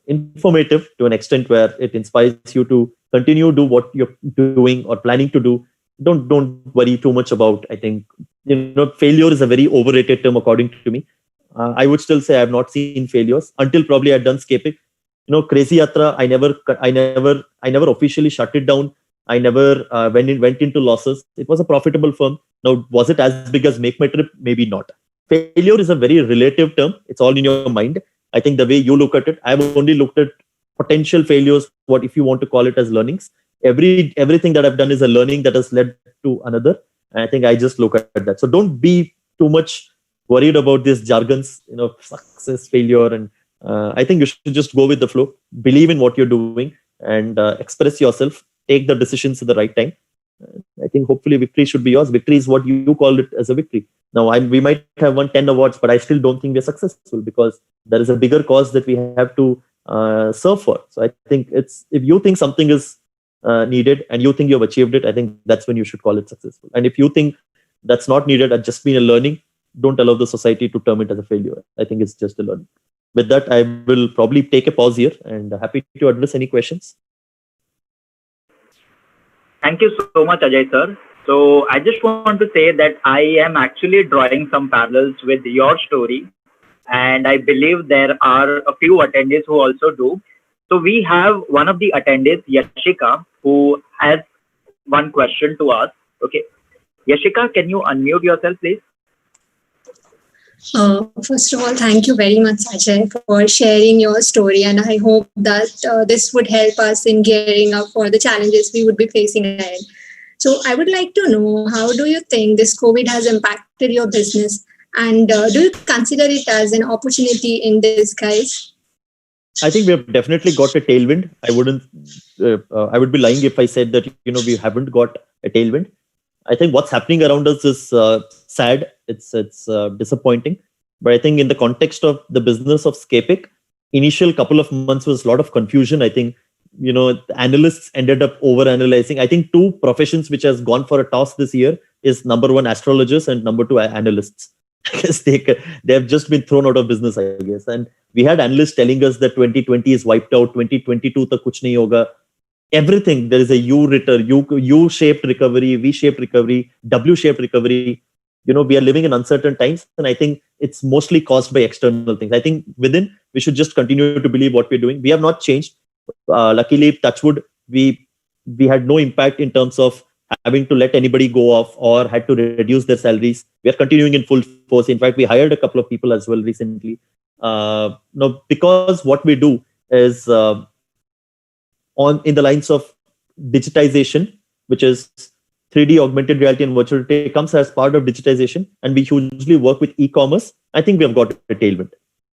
Speaker 6: informative to an extent where it inspires you to continue do what you're doing or planning to do. Don't worry too much about, I think, failure is a very overrated term according to me. I would still say I have not seen failures until probably I've done Scapic. Crazy Yatra, I never officially shut it down. I never went into losses. It was a profitable firm. Now, was it as big as Make My Trip? Maybe not. Failure is a very relative term. It's all in your mind. I think the way you look at it, I've only looked at potential failures, what if you want to call it, as learnings. Everything that I've done is a learning that has led to another. And I think I just look at that. So don't be too much worried about these jargons, success, failure. And I think you should just go with the flow, believe in what you're doing, and express yourself, take the decisions at the right time. I think hopefully victory should be yours. Victory is what you call it as a victory. Now, we might have won 10 awards, but I still don't think we're successful because there is a bigger cause that we have to serve for. So I think if you think something is needed and you think you've achieved it, I think that's when you should call it successful. And if you think that's not needed and just been a learning, don't allow the society to term it as a failure. I think it's just a learning. With that, I will probably take a pause here and happy to address any questions.
Speaker 1: Thank you so much, Ajay sir. So I just want to say that I am actually drawing some parallels with your story, and I believe there are a few attendees who also do. So we have one of the attendees, Yashika, who has one question to ask. Okay, Yashika, can you unmute yourself, please?
Speaker 7: First of all, thank you very much, Ajay, for sharing your story, and I hope that this would help us in gearing up for the challenges we would be facing ahead. So I would like to know, how do you think this COVID has impacted your business, and do you consider it as an opportunity in disguise?
Speaker 6: I think we have definitely got a tailwind. I would be lying if I said that we haven't got a tailwind. I think what's happening around us is sad. It's disappointing. But I think in the context of the business of Scapic, initial couple of months was a lot of confusion. I think analysts ended up over-analyzing. I think two professions which has gone for a toss this year is number one, astrologers, and number two, analysts. I guess they have just been thrown out of business, I guess. And we had analysts telling us that 2020 is wiped out, 2022 tak kuch nahi hoga. Everything, there is a U-shaped recovery, V-shaped recovery, W-shaped recovery. We are living in uncertain times, and I think it's mostly caused by external things. I think within, we should just continue to believe what we're doing. We have not changed. Luckily, touchwood, we had no impact in terms of having to let anybody go off or had to reduce their salaries. We are continuing in full force. In fact, we hired a couple of people as well recently. Because what we do is in the lines of digitization, which is 3D augmented reality and virtual reality, comes as part of digitization, and we hugely work with e-commerce. I think we have got a tailwind.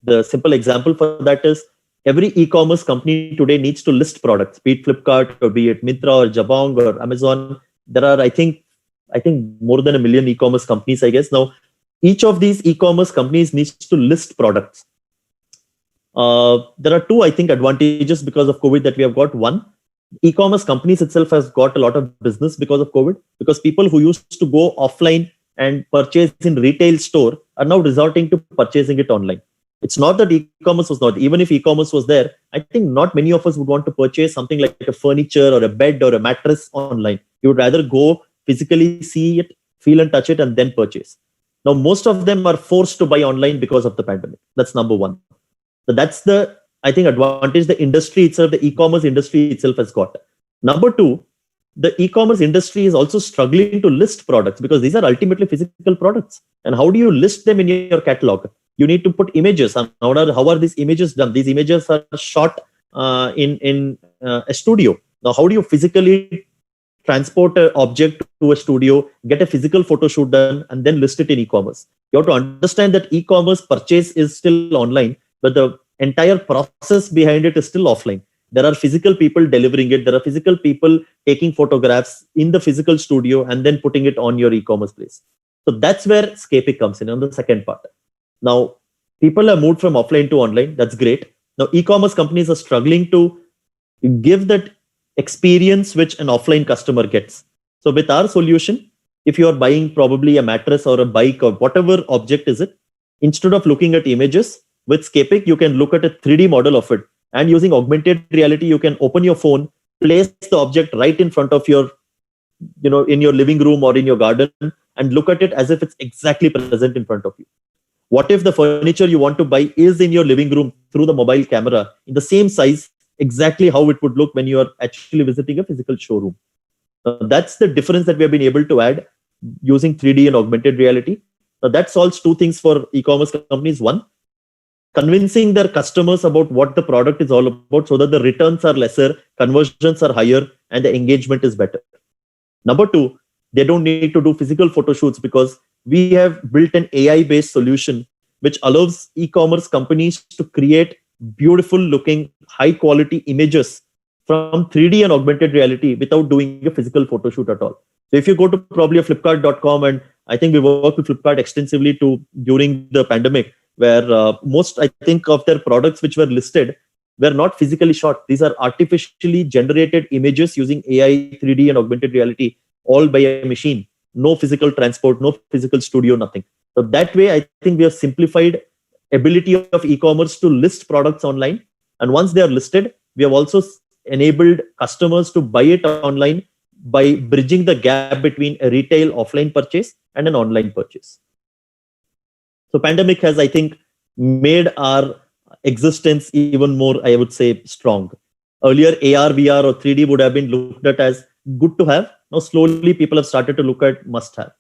Speaker 6: The simple example for that is every e-commerce company today needs to list products, be it Flipkart or be it Myntra or Jabong or Amazon. There are, I think more than 1 million e-commerce companies, I guess. Now, each of these e-commerce companies needs to list products. There are two, I think, advantages because of COVID that we have got. One, e-commerce companies itself has got a lot of business because of COVID, because people who used to go offline and purchase in retail store are now resorting to purchasing it online. It's not that e-commerce was not. Even if e-commerce was there, I think not many of us would want to purchase something like a furniture or a bed or a mattress online. You would rather go physically see it, feel and touch it, and then purchase. Now, most of them are forced to buy online because of the pandemic. That's number one. So that's the, I think, advantage the industry itself, the e-commerce industry itself has got. Number two, the e-commerce industry is also struggling to list products because these are ultimately physical products. And how do you list them in your catalog? You need to put images. And how are these images done? These images are shot in a studio. Now, how do you physically transport an object to a studio, get a physical photo shoot done, and then list it in e-commerce? You have to understand that e-commerce purchase is still online, but the entire process behind it is still offline. There are physical people delivering it. There are physical people taking photographs in the physical studio and then putting it on your e-commerce place. So that's where Scapic comes in on the second part. Now, people have moved from offline to online. That's great. Now, e-commerce companies are struggling to give that experience which an offline customer gets. So with our solution, if you are buying probably a mattress or a bike or whatever object is it, instead of looking at images, with Scapic, you can look at a 3D model of it. And using augmented reality, you can open your phone, place the object right in front of your, in your living room or in your garden, and look at it as if it's exactly present in front of you. What if the furniture you want to buy is in your living room through the mobile camera in the same size, exactly how it would look when you are actually visiting a physical showroom? That's the difference that we have been able to add using 3D and augmented reality. Now, that solves two things for e-commerce companies. One, convincing their customers about what the product is all about so that the returns are lesser, conversions are higher, and the engagement is better. Number two, they don't need to do physical photo shoots because we have built an AI-based solution which allows e-commerce companies to create beautiful looking, high quality images from 3D and augmented reality without doing a physical photo shoot at all. So if you go to probably a flipkart.com, and I think we worked with Flipkart extensively during the pandemic, where most, I think, of their products which were listed were not physically shot. These are artificially generated images using AI, 3D and augmented reality, all by a machine. No physical transport, no physical studio, nothing. So that way, I think we have simplified ability of e-commerce to list products online. And once they are listed, we have also enabled customers to buy it online by bridging the gap between a retail offline purchase and an online purchase. So pandemic has, I think, made our existence even more, I would say, strong. Earlier, AR, VR or 3D would have been looked at as good to have. Now, slowly, people have started to look at must have.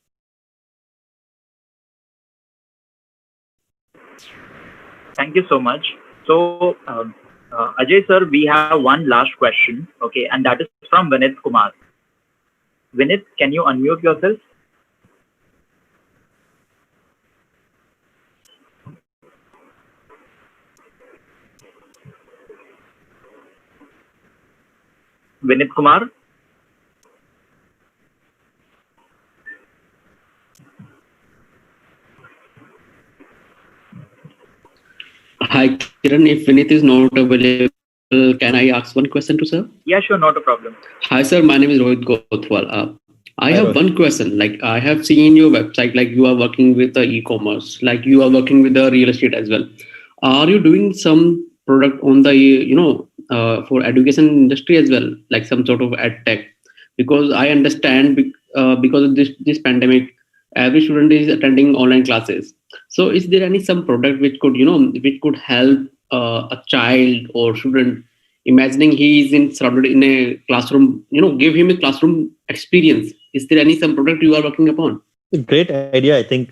Speaker 1: Thank you so much. So, Ajay sir, we have one last question, okay, and that is from Vinit Kumar. Vinit, can you unmute yourself? Vinit Kumar?
Speaker 5: Hi, Kiran. If Vinit is not available, can I ask one question to sir?
Speaker 1: Yeah, sure, not a problem.
Speaker 5: Hi, sir. My name is Rohit Gothwal. I have one question. Like, I have seen your website, like you are working with the e-commerce, like you are working with the real estate as well. Are you doing some product on the, for education industry as well, like some sort of ed tech? Because I understand because of this pandemic, every student is attending online classes. So is there some product which could help a child or student imagining he is surrounded in a classroom, give him a classroom experience? Is there some product you are working upon?
Speaker 6: Great idea. I think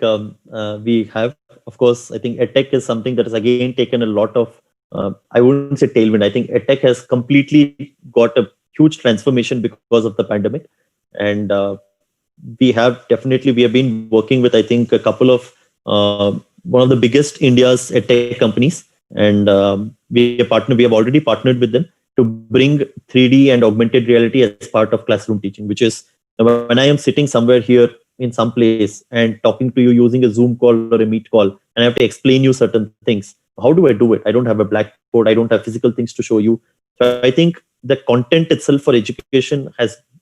Speaker 6: we have, of course, I think EdTech is something that has again taken a lot of, I wouldn't say tailwind. I think EdTech has completely got a huge transformation because of the pandemic. And we have been working with, I think, a couple of, one of the biggest India's EdTech companies. And we have already partnered with them to bring 3D and augmented reality as part of classroom teaching, which is when I am sitting somewhere here in some place and talking to you using a Zoom call or a Meet call, and I have to explain you certain things. How do I do it? I don't have a blackboard. I don't have physical things to show you. So I think the content itself for education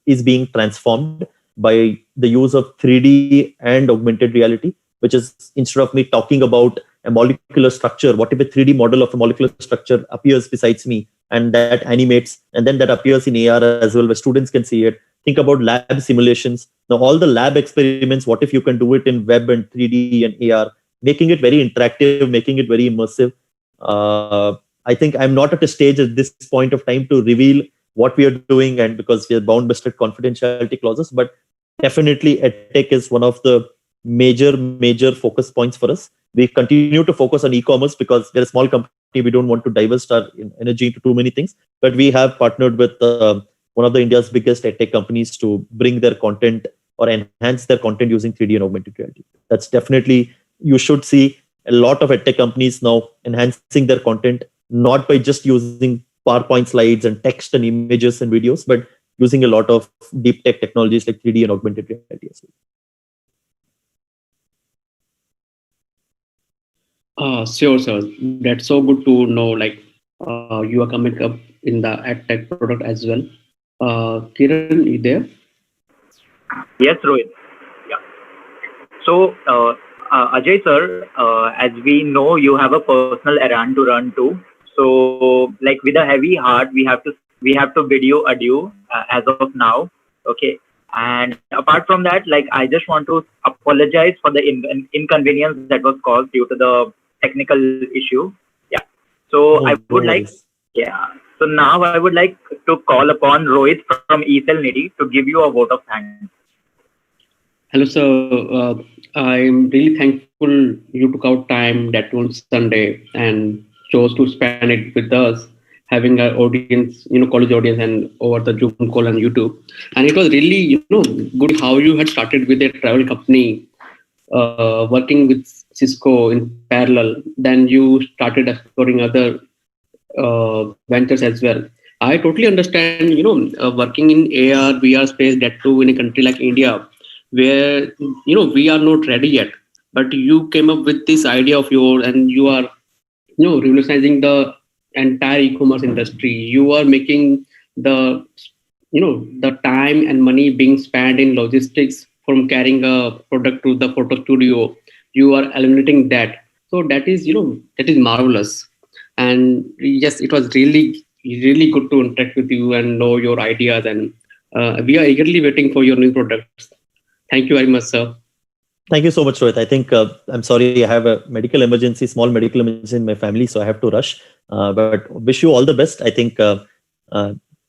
Speaker 6: is being transformed by the use of 3D and augmented reality, which is instead of me talking about a molecular structure, what if a 3D model of a molecular structure appears besides me and that animates, and then that appears in AR as well, where students can see it. think about lab simulations. Now, all the lab experiments, what if you can do it in web and 3D and AR, making it very interactive, making it very immersive. I think I'm not at a stage at this point of time to reveal what we are doing, and because we are bound by strict confidentiality clauses, but definitely EdTech is one of the major focus points for us. We continue to focus on e-commerce because we're a small company. We don't want to divest our energy into too many things, but we have partnered with one of the India's biggest EdTech companies to bring their content or enhance their content using 3D and augmented reality. That's definitely, you should see a lot of EdTech companies now enhancing their content, not by just using PowerPoint slides and text and images and videos, but using a lot of deep tech technologies like 3D and augmented reality as
Speaker 5: well. Sure, sir. That's so good to know. Like you are coming up in the EdTech product as well. Kiran, you there?
Speaker 1: Yes, Rohit. Yeah. So, Ajay sir, as we know, you have a personal errand to run too. So, like with a heavy heart, we have to bid you adieu as of now. Okay. And apart from that, like I just want to apologize for the inconvenience that was caused due to the technical issue. Yeah. So I would like, yeah. So now I would like to call upon Rohit from E-Cell NITIE to give you a vote of thanks.
Speaker 5: Hello, sir. I'm really thankful you took out time that one Sunday and chose to spend it with us, having our audience, college audience, and over the Zoom call on YouTube. And it was really, good how you had started with a travel company, working with Cisco in parallel. Then you started exploring other ventures as well. I totally understand, working in AR, VR space, that too in a country like India, where, we are not ready yet. But you came up with this idea of yours, and you are, revolutionizing the entire e-commerce industry. You are making the time and money being spent in logistics from carrying a product to the photo studio. You are eliminating that. So that is marvelous. And yes, it was really good to interact with you and know your ideas. And we are eagerly waiting for your new products. Thank you very much, sir.
Speaker 6: Thank you so much, Rohit. I think I'm sorry, I have a small medical emergency in my family, so I have to rush. But wish you all the best. I think I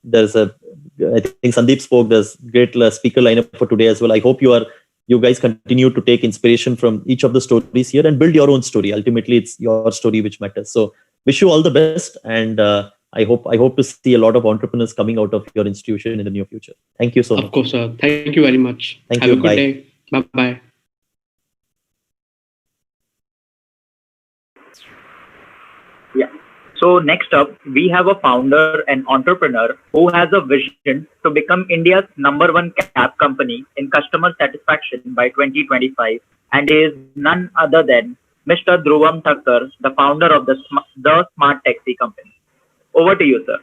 Speaker 6: think Sandeep spoke. There's great speaker lineup for today as well. I hope you guys continue to take inspiration from each of the stories here and build your own story. Ultimately, it's your story which matters. So wish you all the best, and I hope to see a lot of entrepreneurs coming out of your institution in the near future. Thank you so much.
Speaker 5: Of course, sir. Thank you very much.
Speaker 6: Thank
Speaker 5: you.
Speaker 6: Have a good
Speaker 5: day. Bye-bye.
Speaker 1: Yeah. So next up, we have a founder and entrepreneur who has a vision to become India's #1 cab company in customer satisfaction by 2025, and is none other than Mr. Dhruvam Tacker, the founder of the Smart Taxi company. Over to you, sir.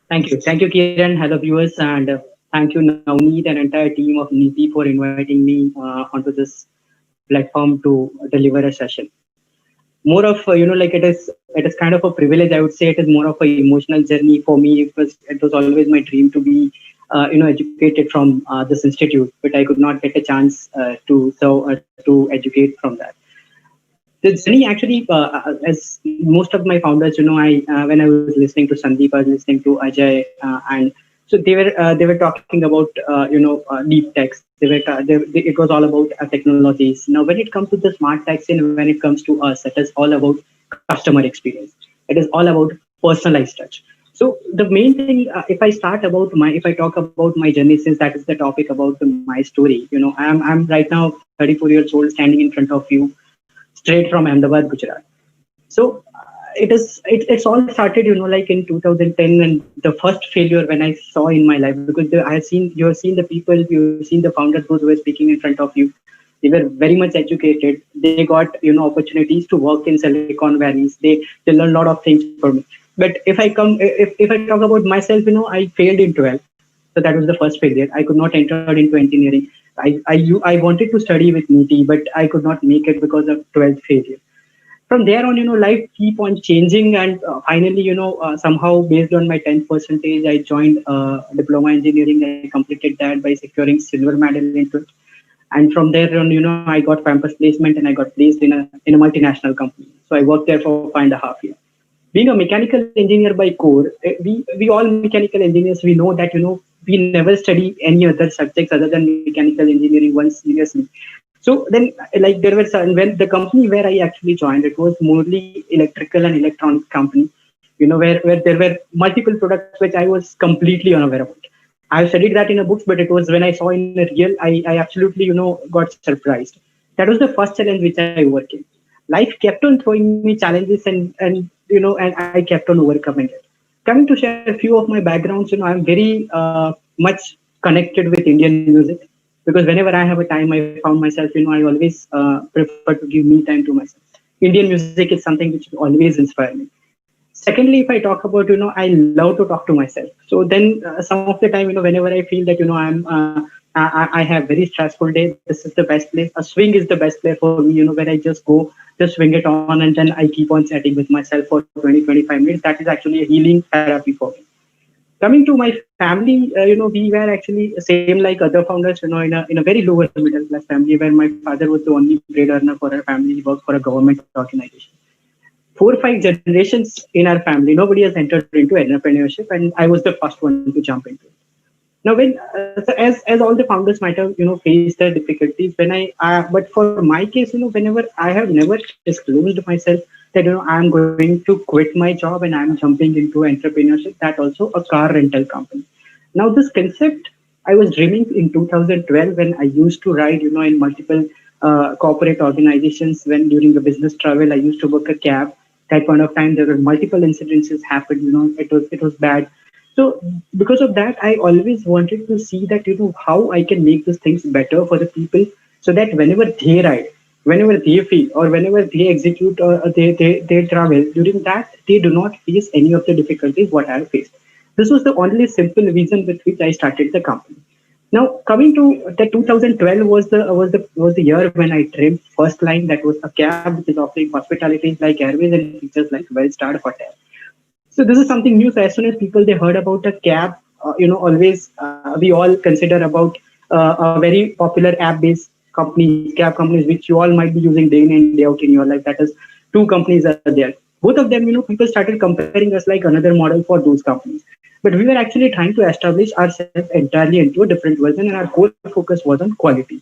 Speaker 8: Thank you, Kiran. Hello, viewers, and thank you, Navneet and entire team of NITIE for inviting me onto this platform to deliver a session. More of it is kind of a privilege. I would say it is more of an emotional journey for me. It was always my dream to be educated from this institute, but I could not get a chance to educate from that. The journey actually, as most of my founders, when I was listening to Sandeep, I was listening to Ajay, and so they were talking about deep techs. It was all about technologies. Now, when it comes to the smart taxi and when it comes to us, it is all about customer experience. It is all about personalized touch. So the main thing, if I talk about my journey, since that is the topic about my story, I'm right now 34 years old, standing in front of you, straight from Ahmedabad, Gujarat. So it's all started, like in 2010, and the first failure when I saw in my life, because you have seen the people, you've seen the founders, those who were speaking in front of you. They were very much educated. They got opportunities to work in Silicon Valleys. They learned a lot of things from me. But if I talk about myself, I failed in 12. So that was the first failure. I could not enter into engineering. I wanted to study with NITIE, but I could not make it because of 12th failure. From there on, life keep on changing, and finally, somehow based on my 10th percentage, I joined diploma engineering. I completed that by securing silver medal into it. And from there on, I got campus placement and I got placed in a multinational company. So I worked there for 5.5 years. Being a mechanical engineer by core, we all mechanical engineers, we know that, we never study any other subjects other than mechanical engineering one seriously. So then, like there were some, when the company where I actually joined, it was mostly electrical and electronics company, where there were multiple products which I was completely unaware about. I've studied that in a books, but it was when I saw in a real, I absolutely, got surprised. That was the first challenge which I overcame. Life kept on throwing me challenges and I kept on overcoming it. Coming to share a few of my backgrounds, I'm very much connected with Indian music, because whenever I have a time, I found myself, I always prefer to give me time to myself. Indian music is something which always inspires me. Secondly, if I talk about, I love to talk to myself. So then some of the time, whenever I feel that, I have very stressful day, this is the best place. A swing is the best place for me, where I just go, just swing it on, and then I keep on chatting with myself for 20-25 minutes. That is actually a healing therapy for me. Coming to my family, we were actually same like other founders, in a very lower middle class family, where my father was the only bread earner for our family. He worked for a government organization. 4 or 5 generations in our family, nobody has entered into entrepreneurship, and I was the first one to jump into it. Now, when so as all the founders might have faced their difficulties, but for my case, whenever I have never disclosed myself that I'm going to quit my job and I'm jumping into entrepreneurship, that also a car rental company. Now, this concept I was dreaming in 2012 when I used to ride, in multiple corporate organizations. When during the business travel, I used to book a cab. That point of time, there were multiple incidences happened. It was bad. So because of that, I always wanted to see that how I can make these things better for the people, so that whenever they ride, whenever they feel, or whenever they execute or they travel, during that they do not face any of the difficulties what I faced. This was the only simple reason with which I started the company. Now, coming to the 2012 was the year when I dreamed first line, that was a cab which is offering hospitality like airways and features like well-starred hotel. So this is something new. So as soon as people they heard about a cab, always we all consider about a very popular app-based company, cab companies, which you all might be using day in and day out in your life. That is, 2 companies are there. Both of them, people started comparing us like another model for those companies. But we were actually trying to establish ourselves entirely into a different version, and our core focus was on quality.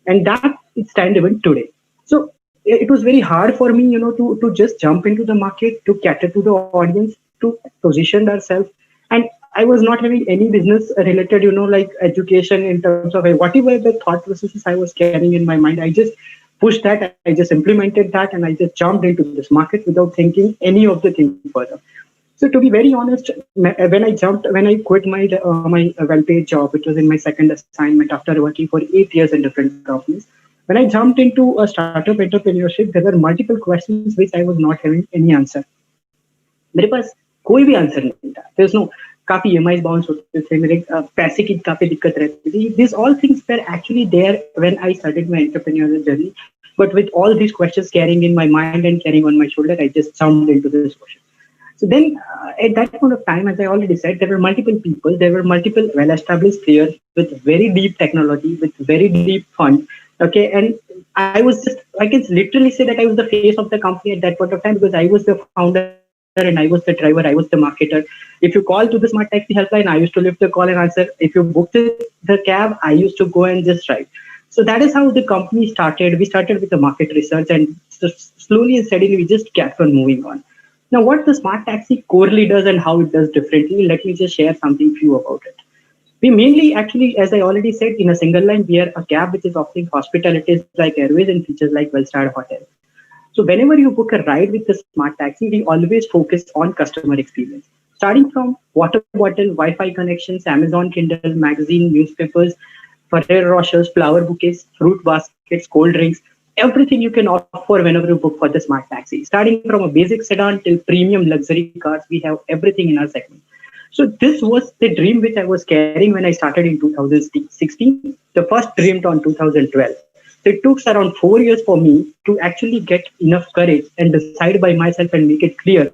Speaker 8: And that stands even today. So it was very hard for me, to just jump into the market, to cater to the audience, to position ourselves. And I was not having any business related, like education in terms of whatever the thought processes I was carrying in my mind. I just pushed that, I just implemented that, and I just jumped into this market without thinking any of the things further. So to be very honest, when I quit my well-paid job, which was in my second assignment after working for 8 years in different companies, when I jumped into a startup entrepreneurship, there were multiple questions which I was not having any answer. मेरे पास कोई भी answer नहीं था. There's no काफी EMIs bounce होते थे, मेरे पैसे की काफी दिक्कत रहती थी. These all things were actually there when I started my entrepreneurial journey. But with all these questions carrying in my mind and carrying on my shoulder, I just jumped into this question. So then at that point of time, as I already said, there were multiple people, there were multiple well-established players with very deep technology, with very deep fund. Okay, and I can literally say that I was the face of the company at that point of time, because I was the founder and I was the driver, I was the marketer. If you call to the smart taxi helpline, I used to lift the call and answer. If you booked the cab, I used to go and just drive. So that is how the company started. We started with the market research, and slowly and steadily we just kept on moving on. Now, what the smart taxi corely does and how it does differently, let me just share something few about it. We mainly actually, as I already said, in a single line, we are a cab which is offering hospitalities like airways and features like well-starred hotel. So whenever you book a ride with the smart taxi, we always focus on customer experience. Starting from water bottle, Wi-Fi connections, Amazon Kindle, magazine, newspapers, Ferrero Rochers, flower bouquets, fruit baskets, cold drinks, everything you can opt for whenever you book for the smart taxi. Starting from a basic sedan till premium luxury cars, we have everything in our segment. So this was the dream which I was carrying when I started in 2016. The first dream on 2012. So it took around 4 years for me to actually get enough courage and decide by myself and make it clear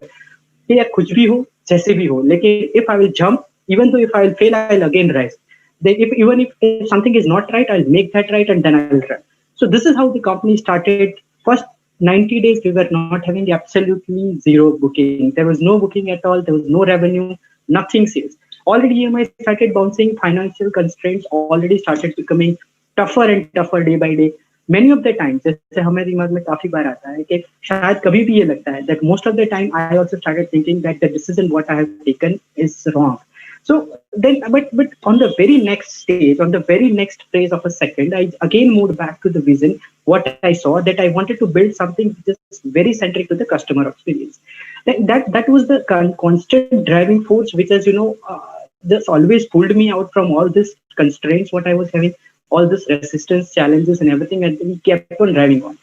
Speaker 8: कि यार कुछ भी हो जैसे भी हो लेकिन if I will jump, even though if I will fail, I'll again rise. Then even if something is not right, I'll make that right and then I will try. So this is how the company started. First 90 days, we were not having absolutely zero booking. There was no booking at all. There was no revenue, nothing sales. Already EMI started bouncing. Financial constraints already started becoming tougher and tougher day by day. Many of the times, जैसे हमें दिमाग में काफी बार आता है कि शायद कभी भी ये लगता है that most of the time I also started thinking that the decision what I have taken is wrong. So then, but on the very next stage, on the very next phase of a second, I again moved back to the vision. What I saw that I wanted to build something which is very centric to the customer experience. That was the constant driving force, which has just always pulled me out from all these constraints what I was having, all this resistance, challenges, and everything, and we kept on driving on.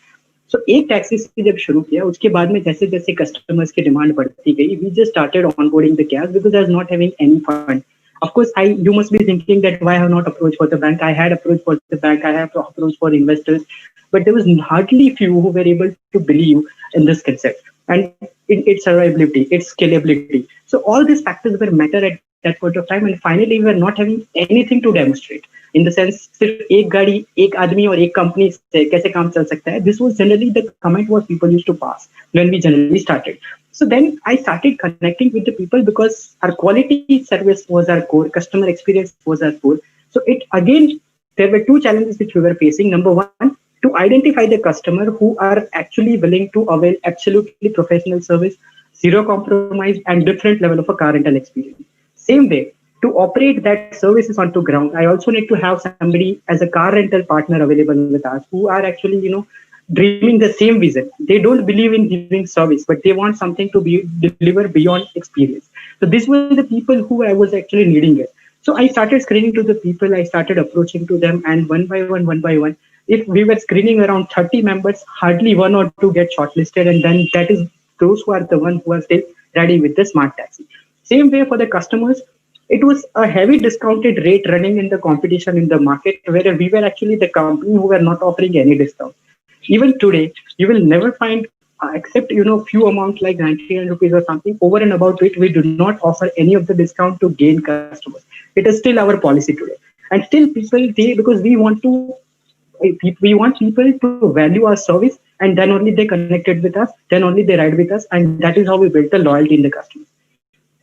Speaker 8: So एक taxi से जब शुरू किया उसके बाद में जैसे जैसे कस्टमर्स की डिमांड बढ़ती गई we just started onboarding the cabs because I was not having any fund. Of course, you must be thinking that why I have not approached for the bank. I had approached for the bank, I have approached for investors, but there was hardly few who were able to believe in this concept and its survivability, its scalability. So all these factors were matter at that point of time, and finally we were not having anything to demonstrate. In the sense, सिर्फ एक गाड़ी, एक आदमी और एक company से कैसे काम चल सकता है? This was generally the comment what people used to pass when we generally started. So then I started connecting with the people because our quality service was our core, customer experience was our core. So it again, there were two challenges which we were facing. Number one, to identify the customer who are actually willing to avail absolutely professional service, zero compromise, and different level of a car rental experience. Same way, to operate that services onto ground, I also need to have somebody as a car rental partner available with us who are actually, dreaming the same vision. They don't believe in giving service, but they want something to be delivered beyond experience. So these were the people who I was actually needing it. So I started screening to the people, I started approaching to them, and one by one, if we were screening around 30 members, hardly one or two get shortlisted, and then that is those who are the one who are still ready with the smart taxi. Same way for the customers, it was a heavy discounted rate running in the competition in the market where we were actually the company who were not offering any discount. Even today, you will never find, except, few amounts like 99 rupees or something, over and above it, we do not offer any of the discount to gain customers. It is still our policy today. And still people, because we want people to value our service, and then only they connected with us, then only they ride with us, and that is how we built the loyalty in the customers.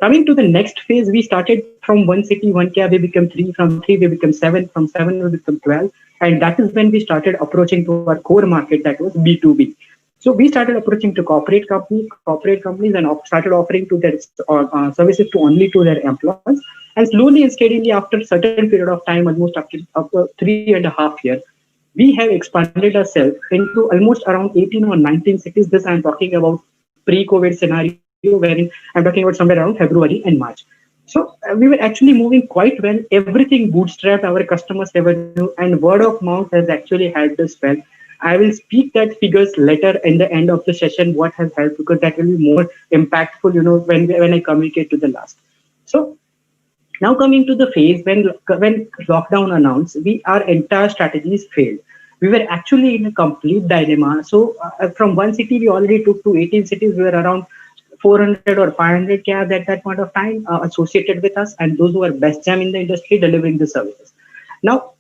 Speaker 8: Coming to the next phase, we started from one city, one cab, we became 3, from 3 we became 7, from 7 we became 12. And that is when we started approaching to our core market, that was B2B. So we started approaching to corporate companies and started offering to their services to only to their employees. And slowly and steadily after a certain period of time, almost after 3.5 years, we have expanded ourselves into almost around 18 or 19 cities. This I'm talking about pre-COVID scenario, wherein I'm talking about somewhere around February and March. So we were actually moving quite well. Everything bootstrapped, our customers' revenue, and word of mouth has actually helped us well. I will speak that figures later in the end of the session, what has helped, because that will be more impactful, when I communicate to the last. So now coming to the phase when lockdown announced, our entire strategies failed. We were actually in a complete dilemma. So from one city, we already took to 18 cities. We were around 400 or 500 cabs at that point of time associated with us, and those who are best jam in the industry delivering the services. Now,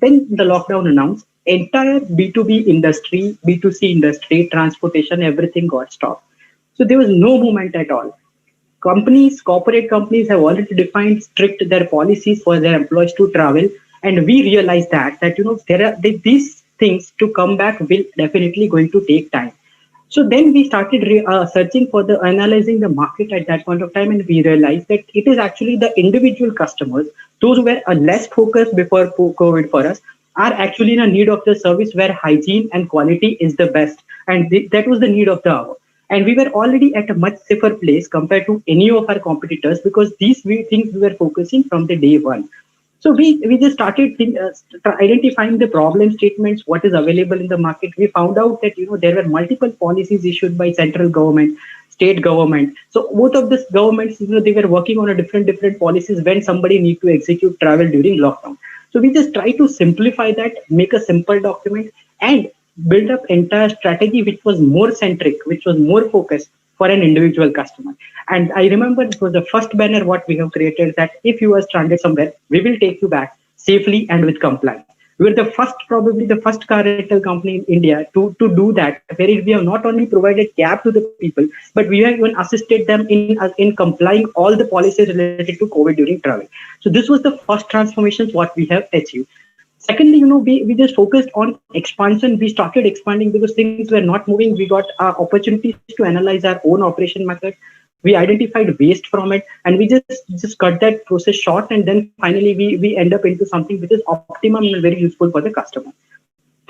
Speaker 8: when the lockdown announced, entire B2B industry, B2C industry, transportation, everything got stopped. So there was no movement at all. Corporate companies have already defined strict their policies for their employees to travel, and we realized that these things to come back will definitely going to take time. So then we started searching for analyzing the market at that point of time, and we realized that it is actually the individual customers, those who were less focused before COVID for us, are actually in a need of the service where hygiene and quality is the best. And that was the need of the hour. And we were already at a much safer place compared to any of our competitors, because these things we were focusing from the day one. So we just started identifying the problem statements, what is available in the market. We found out that there were multiple policies issued by central government, state government. So both of these governments, they were working on a different policies when somebody need to execute travel during lockdown. So we just try to simplify that, make a simple document, and build up entire strategy which was more centric, which was more focused for an individual customer. And I remember it was the first banner what we have created, that if you are stranded somewhere, we will take you back safely and with compliance. We were the first, probably the first car rental company in India to do that, where we have not only provided cab to the people, but we have even assisted them in complying all the policies related to COVID during travel. So this was the first transformations what we have achieved. Secondly, we just focused on expansion. We started expanding because things were not moving. We got opportunities to analyze our own operation method. We identified waste from it, and we just cut that process short. And then finally, we end up into something which is optimum and very useful for the customer.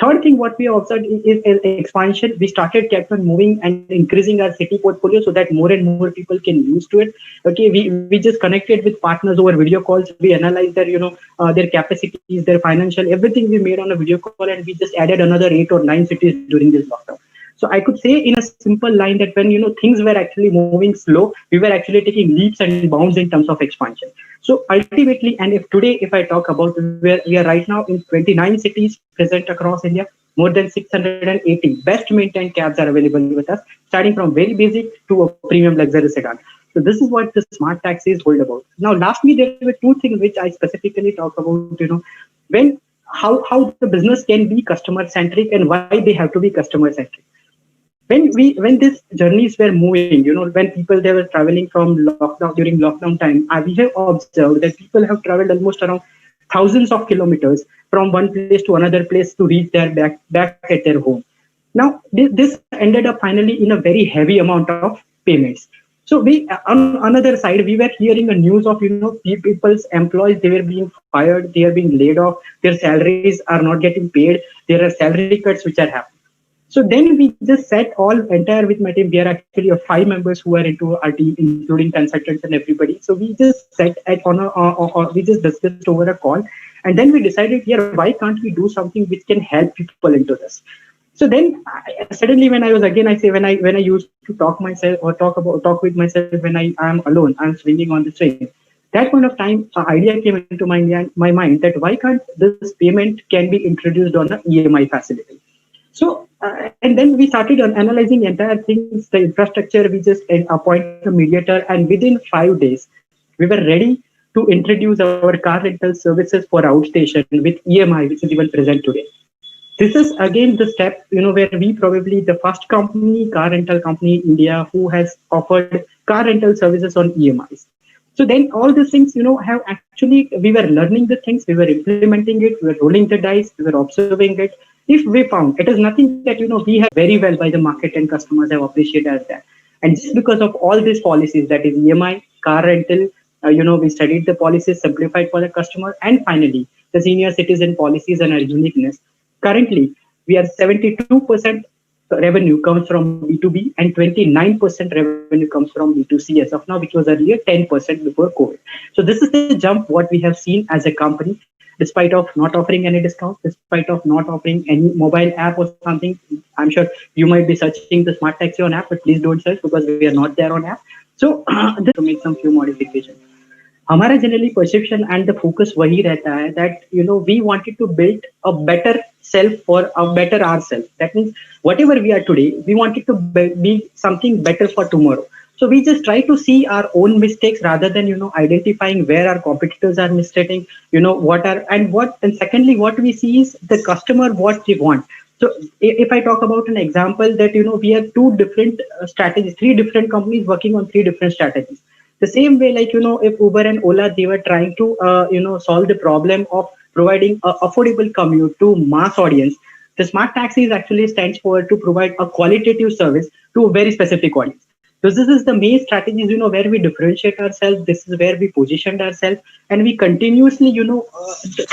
Speaker 8: Third thing, what we observed is expansion. We kept on moving and increasing our city portfolio so that more and more people can use to it. Okay, we just connected with partners over video calls. We analyzed their capacities, their financial, everything we made on a video call, and we just added another 8 or 9 cities during this lockdown. So I could say in a simple line that when things were actually moving slow, we were actually taking leaps and bounds in terms of expansion. So ultimately, and if I talk about where we are right now in 29 cities present across India, more than 680 best maintained cabs are available with us, starting from very basic to a premium luxury sedan. So this is what the smart taxis hold about. Now, lastly, there were two things which I specifically talk about, how the business can be customer centric and why they have to be customer centric. When these journeys were moving, when people they were traveling from lockdown during lockdown time, we have observed that people have traveled almost around thousands of kilometers from one place to another place to reach their back at their home. Now, this ended up finally in a very heavy amount of payments. So we, on another side, we were hearing a news of people's employees, they were being fired, they are being laid off, their salaries are not getting paid, there are salary cuts which are happening. So then we just sat entire with my team. We are actually 5 members who are into our team, including consultants and everybody. So we just sat we just discussed over a call, and then we decided, why can't we do something which can help people into this? So then suddenly, when I used to talk myself or talk with myself when I am alone, I'm swinging on the train. That point of time, an idea came into my mind that why can't this payment can be introduced on an EMI facility? So, and then we started on analyzing entire things, the infrastructure. We just appointed a mediator, and within 5 days, we were ready to introduce our car rental services for outstation with EMI, which is even present today. This is again the step, where we probably the first car rental company in India who has offered car rental services on EMIs. So then all these things, have actually, we were learning the things, we were implementing it, we were rolling the dice, we were observing it. If we found it is nothing that, we have very well by the market and customers have appreciated as that. And just because of all these policies, that is EMI, car rental, we studied the policies, simplified for the customer, and finally, the senior citizen policies and our uniqueness. Currently, we are 72% revenue comes from B2B and 29% revenue comes from B2C as of now, which was earlier 10% before COVID. So this is the jump what we have seen as a company, despite of not offering any discount, despite of not offering any mobile app or something. I'm sure you might be searching the Smart Taxi on app, but please don't search because we are not there on app. So to make some few modifications. हमारा generally perception and the focus वही रहता है that we wanted to build a better self for a better ourselves. That means whatever we are today, we wanted to be something better for tomorrow. So we just try to see our own mistakes rather than identifying where our competitors are mistaking. And secondly, what we see is the customer what they want. So if I talk about an example that we have 2 different strategies, 3 different companies working on 3 different strategies. The same way, like, if Uber and Ola, they were trying to, solve the problem of providing an affordable commute to mass audience. The Smart Taxis actually stands for to provide a qualitative service to a very specific audience. So this is the main strategies, where we differentiate ourselves. This is where we positioned ourselves, and we continuously,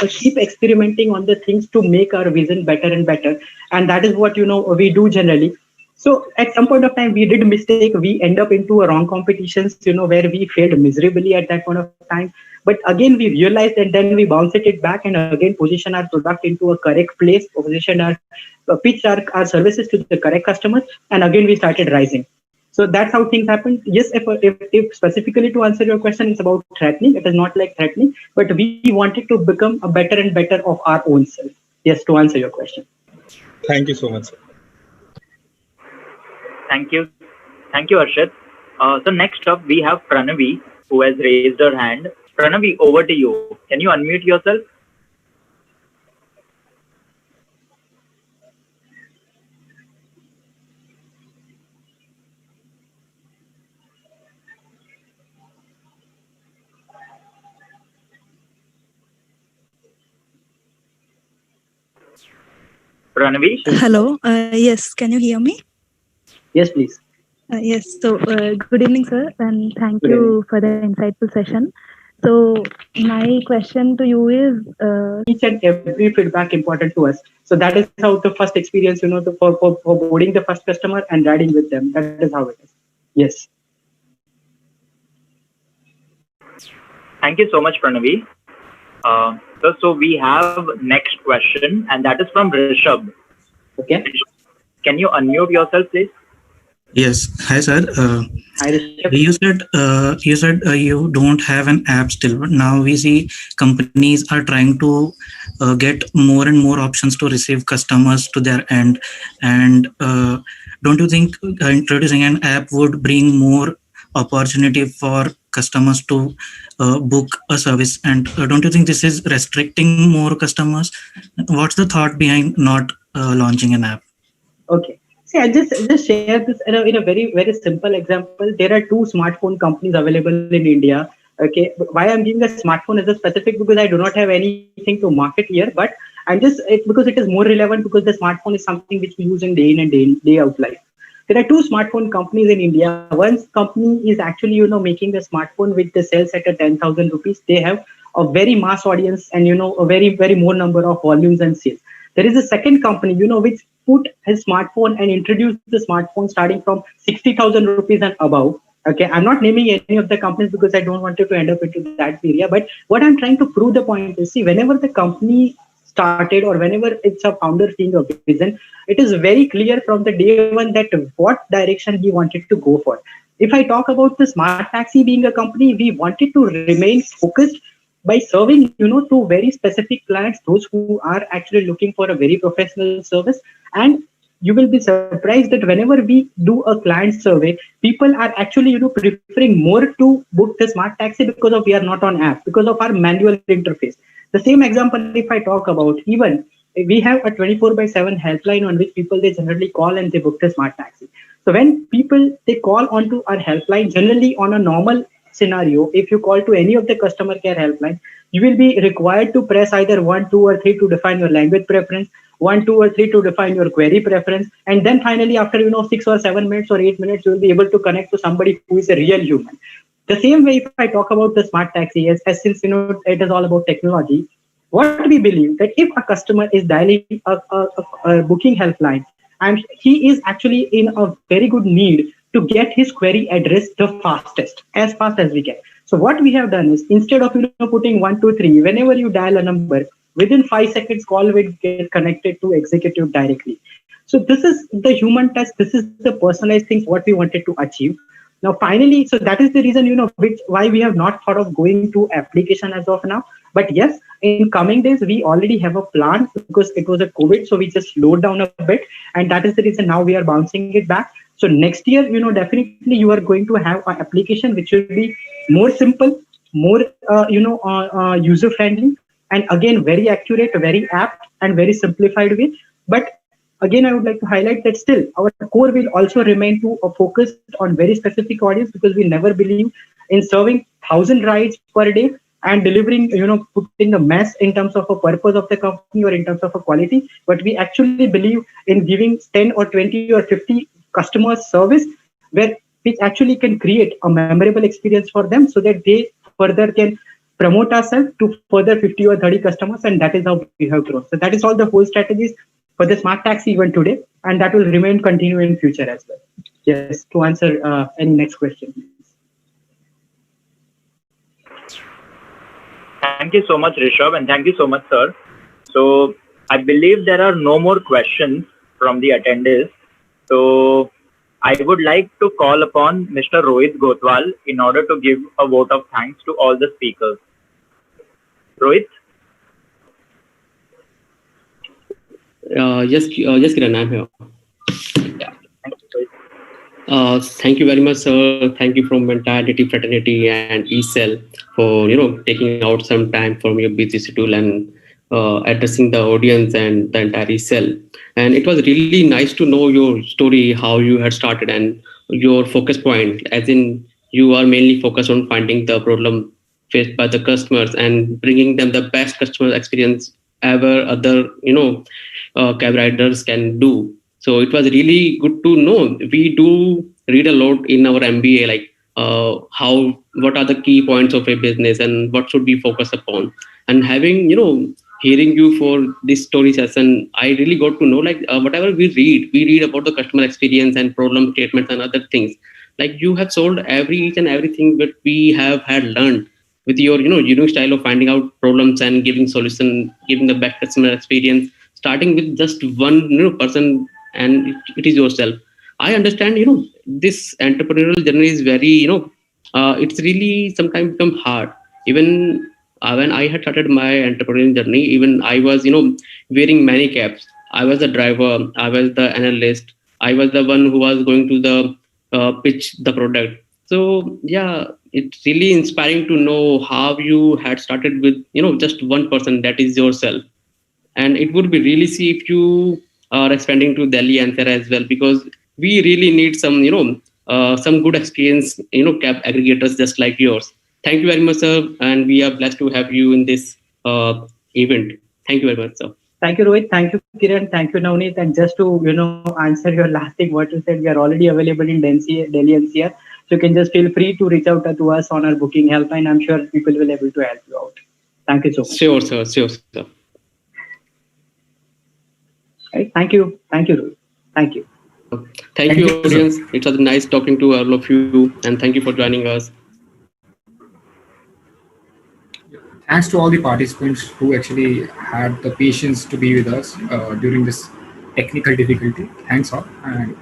Speaker 8: keep experimenting on the things to make our vision better and better. And that is what, we do generally. So at some point of time, we did mistake. We end up into a wrong competitions, where we failed miserably at that point of time. But again, we realized and then we bounced it back and again position our product into a correct place, pitch our services to the correct customers. And again, we started rising. So that's how things happen. Yes, if specifically to answer your question, it's about threatening. It is not like threatening, but we wanted to become a better and better of our own self. Yes, to answer your question.
Speaker 9: Thank you so much, sir.
Speaker 1: Thank you. Thank you, Arshad. So next up, we have Pranavi, who has raised her hand. Pranavi, over to you. Can you unmute yourself? Pranavi?
Speaker 10: Hello. Yes, can you hear me?
Speaker 8: Yes, please.
Speaker 10: Yes. So, good evening, sir, and thank
Speaker 8: Good
Speaker 10: you for the insightful session. So, my question to you is,
Speaker 8: Each and every feedback important to us. So that is how the first experience, for boarding the first customer and riding with them. That is how it is. Yes.
Speaker 1: Thank you so much, Pranavi. So we have next question, and that is from Rishabh.
Speaker 8: Okay.
Speaker 1: Can you unmute yourself, please?
Speaker 11: Yes. Hi, sir.
Speaker 8: Hi, Rishabh.
Speaker 11: You said you don't have an app still, but now we see companies are trying to get more and more options to receive customers to their end. And don't you think introducing an app would bring more opportunity for customers to book a service? And don't you think this is restricting more customers? What's the thought behind not launching an app?
Speaker 8: Okay. See, I just share this in a very, very simple example. There are two smartphone companies available in India. Okay. Why I'm giving a smartphone as a specific, because I do not have anything to market here, but I'm just because it is more relevant, because the smartphone is something which we use in day in and day out life. There are two smartphone companies in India. One company is actually, making the smartphone with the sales at a 10,000 rupees. They have a very mass audience and, a very, very more number of volumes and sales. There is a second company, which put his smartphone and introduced the smartphone starting from 60,000 rupees and above. Okay, I'm not naming any of the companies because I don't want to end up into that area. But what I'm trying to prove the point is, see, whenever the company started or whenever it's a founder seeing a vision, it is very clear from the day one that what direction he wanted to go for. If I talk about the smart taxi being a company, we wanted to remain focused by serving, to very specific clients, those who are actually looking for a very professional service. And you will be surprised that whenever we do a client survey, people are actually, preferring more to book the smart taxi because of we are not on app, because of our manual interface. The same example, if I talk about, even we have a 24/7 helpline on which people, they generally call and they book the smart taxi. So when people, they call onto our helpline, generally on a normal scenario, if you call to any of the customer care helpline, you will be required to press either 1, 2, or 3 to define your language preference, 1, 2, or 3 to define your query preference, and then finally after 6 or 7 minutes or 8 minutes, you will be able to connect to somebody who is a real human. The same way, if I talk about the smart taxi, as since it is all about technology, what we believe that if a customer is dialing a booking helpline and he is actually in a very good need to get his query addressed the fastest, as fast as we can. So what we have done is, instead of putting 1, 2, 3, whenever you dial a number, within 5 seconds, call will get connected to executive directly. So this is the human touch. This is the personalized things what we wanted to achieve. Now, finally, so that is the reason, why we have not thought of going to application as of now. But yes, in coming days, we already have a plan because it was a COVID. So we just slowed down a bit. And that is the reason now we are bouncing it back. So next year, definitely you are going to have an application which will be more simple, more, user friendly, and again, very accurate, very apt, and very simplified way. But again, I would like to highlight that still our core will also remain to focus on very specific audience, because we never believe in serving 1,000 rides per day and delivering, putting the mass in terms of a purpose of the company or in terms of a quality. But we actually believe in giving 10 or 20 or 50 customers service which actually can create a memorable experience for them, so that they further can promote ourselves to further 50 or 30 customers. And that is how we have grown. So that is all the whole strategies for the smart taxi even today, and that will remain continue in future as well. Yes, to answer any next question.
Speaker 1: Thank you so much, Rishabh, and thank you so much, sir. So I believe there are no more questions from the attendees. So I would like to call upon Mr. Rohit Gotwal in order to give a vote of thanks to all the speakers. Rohit?
Speaker 5: Yes, Kiran, I'm here.
Speaker 1: Yeah. Thank you, Rohit.
Speaker 5: Thank you very much, sir. Thank you from entire NITIE fraternity and E-Cell for taking out some time from your busy schedule and addressing the audience and the entire E-Cell. And it was really nice to know your story, how you had started, and your focus point, as in you are mainly focused on finding the problem faced by the customers and bringing them the best customer experience ever other cab riders can do. So it was really good to know. We do read a lot in our MBA, like what are the key points of a business and what should we focus upon. And having hearing you for this story session, I really got to know like whatever we read about the customer experience and problem statements and other things. Like you have solved each and everything that we have had learned with your unique style of finding out problems and giving solution, giving the best customer experience, starting with just one person, and it is yourself. I understand this entrepreneurial journey is very it's really sometimes become hard. Even when I had started my entrepreneurial journey, even I was wearing many caps. I was the driver, I was the analyst, I was the one who was going to the pitch the product. So yeah, it's really inspiring to know how you had started with just one person, that is yourself. And it would be really see if you are expanding to Delhi answer as well, because we really need some good experience cab aggregators just like yours. Thank you very much, sir, and we are blessed to have you in this event. Thank you very much, sir.
Speaker 8: Thank you, Rohit. Thank you, Kiran. Thank you, Navneet. And just to answer your last thing, what you said, we are already available in Delhi NCR. So you can just feel free to reach out to us on our booking helpline. I'm sure people will be able to help you out. Thank you so much.
Speaker 5: Sure, sir. Sure, sir.
Speaker 8: Right. Thank you. Thank you, Rohit. Thank you.
Speaker 5: Thank you, audience. It was nice talking to all of you, and thank you for joining us.
Speaker 4: Thanks to all the participants who actually had the patience to be with us during this technical difficulty. Thanks all. And